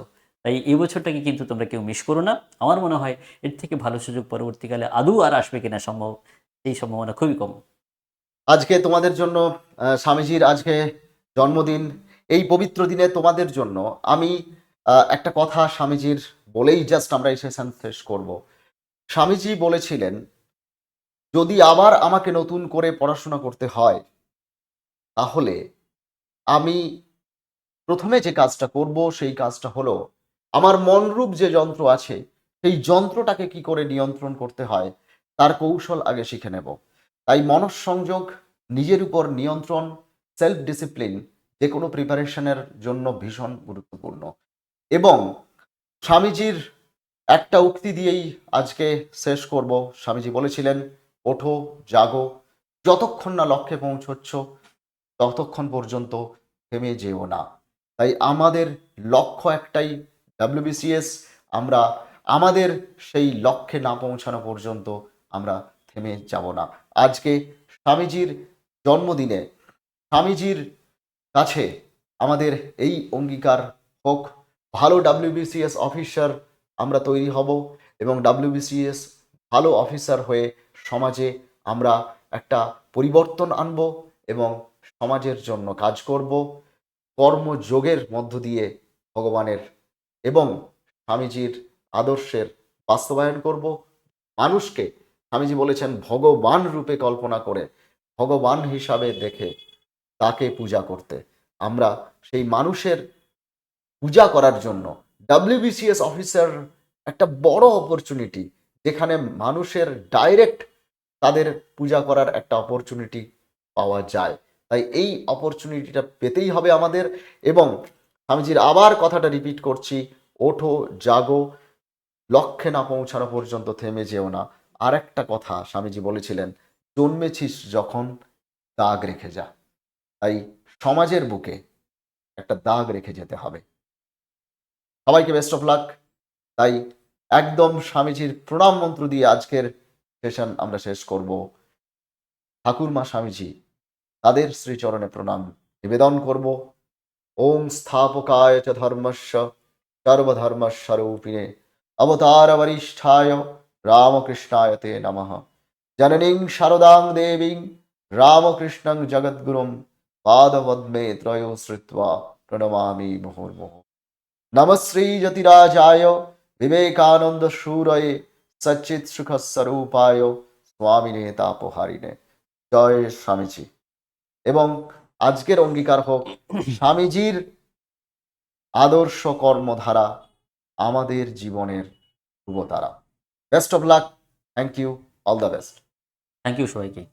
তাই এই বছরটাকে কিন্তু তোমরা কেউ মিস করো না। আমার মনে হয় এর থেকে ভালো সুযোগ পরবর্তীকালে আদৌ আর আসবে কিনা সম্ভব, এই সম্ভাবনা খুবই কম। আজকে তোমাদের জন্য স্বামীজির আজকে জন্মদিন, এই পবিত্র দিনে তোমাদের জন্য আমি একটা কথা স্বামীজির বলেই জাস্ট আমরা এই সেশন শেষ করব। স্বামীজি বলেছিলেন, যদি আবার আমাকে নতুন করে পড়াশোনা করতে হয়, তাহলে আমি প্রথমে যে কাজটা করব সেই কাজটা হলো আমার মনরূপ যে যন্ত্র আছে, সেই যন্ত্রটাকে কি করে নিয়ন্ত্রণ করতে হয় তার কৌশল আগে শিখে নেব। তাই মনঃসংযোগ, নিজের উপর নিয়ন্ত্রণ, সেলফ ডিসিপ্লিন যে কোনো প্রিপারেশনের জন্য ভীষণ গুরুত্বপূর্ণ। এবং স্বামীজির একটা উক্তি দিয়েই আজকে শেষ করব। স্বামীজি বলেছিলেন, ওঠো, জাগো, যতক্ষণ না লক্ষ্যে পৌঁছচ্ছ ততক্ষণ পর্যন্ত থেমে যেও না। তাই আমাদের লক্ষ্য একটাই, ডাব্লিউবিসিএস। আমরা আমাদের সেই লক্ষ্যে না পৌঁছানো পর্যন্ত আমরা থেমে যাব না। আজকে স্বামীজির জন্মদিনে স্বামীজির কাছে আমাদের এই অঙ্গীকার হোক, ভালো WBCS অফিসার আমরা তৈরি হব এবং WBCS ভালো অফিসার হয়ে সমাজে আমরা একটা পরিবর্তন আনব এবং সমাজের জন্য কাজ করব, কর্মযোগের মধ্য দিয়ে ভগবানের এবং স্বামীজির আদর্শের বাস্তবায়ন করব। মানুষকে স্বামীজি বলেছেন ভগবান রূপে কল্পনা করে, ভগবান হিসাবে দেখে তাকে পূজা করতে। আমরা সেই মানুষের পূজা করার জন্য WBCS অফিসার একটা বড় অপরচুনিটি, যেখানে মানুষের ডাইরেক্ট তাদের পূজা করার একটা অপরচুনিটি পাওয়া যায়। তাই এই অপরচুনিটিটা পেতেই হবে আমাদের। এবং স্বামীজির আবার কথাটা রিপিট করছি, ওঠো জাগো, লক্ষ্যে না পৌঁছানো পর্যন্ত থেমে যেও না। আর একটা কথা স্বামীজি বলেছিলেন, জন্মেছিস যখন দাগ রেখে যা। তাই সমাজের বুকে একটা দাগ রেখে যেতে হবে। সবাইকে বেস্ট অফ লাক। তাই একদম স্বামীজির প্রণাম মন্ত্র দিয়ে আজকের সেশন আমরা শেষ করব। ঠাকুরমা স্বামীজি তাদের শ্রীচরণে প্রণাম নিবেদন করব। ওং স্থাপকায় চ ধর্মস্য সর্বধর্মস্বরূপিণে অবতার বরিষ্ঠায় রামকৃষ্ণায় তে নমঃ। জননীং শারদাং দেবীং রামকৃষ্ণং জগদ্গুরুম পাদপদ্মে ত্রয়ো শ্রিত্বা প্রণমামি মুহুর্মুহুঃ। নমশ্রী জ্যোতিরাজায় বিবেকানন্দ সুরয়ে সচ্চিৎ সুখ স্বরূপায় স্বামিনে তাপহারিণে। জয় স্বামীজি। এবং আজকের অঙ্গীকার হোক, স্বামীজির আদর্শ কর্মধারা আমাদের জীবনের ধ্রুবতারা। Best of luck, thank you, all the best. Thank you সবাইকে।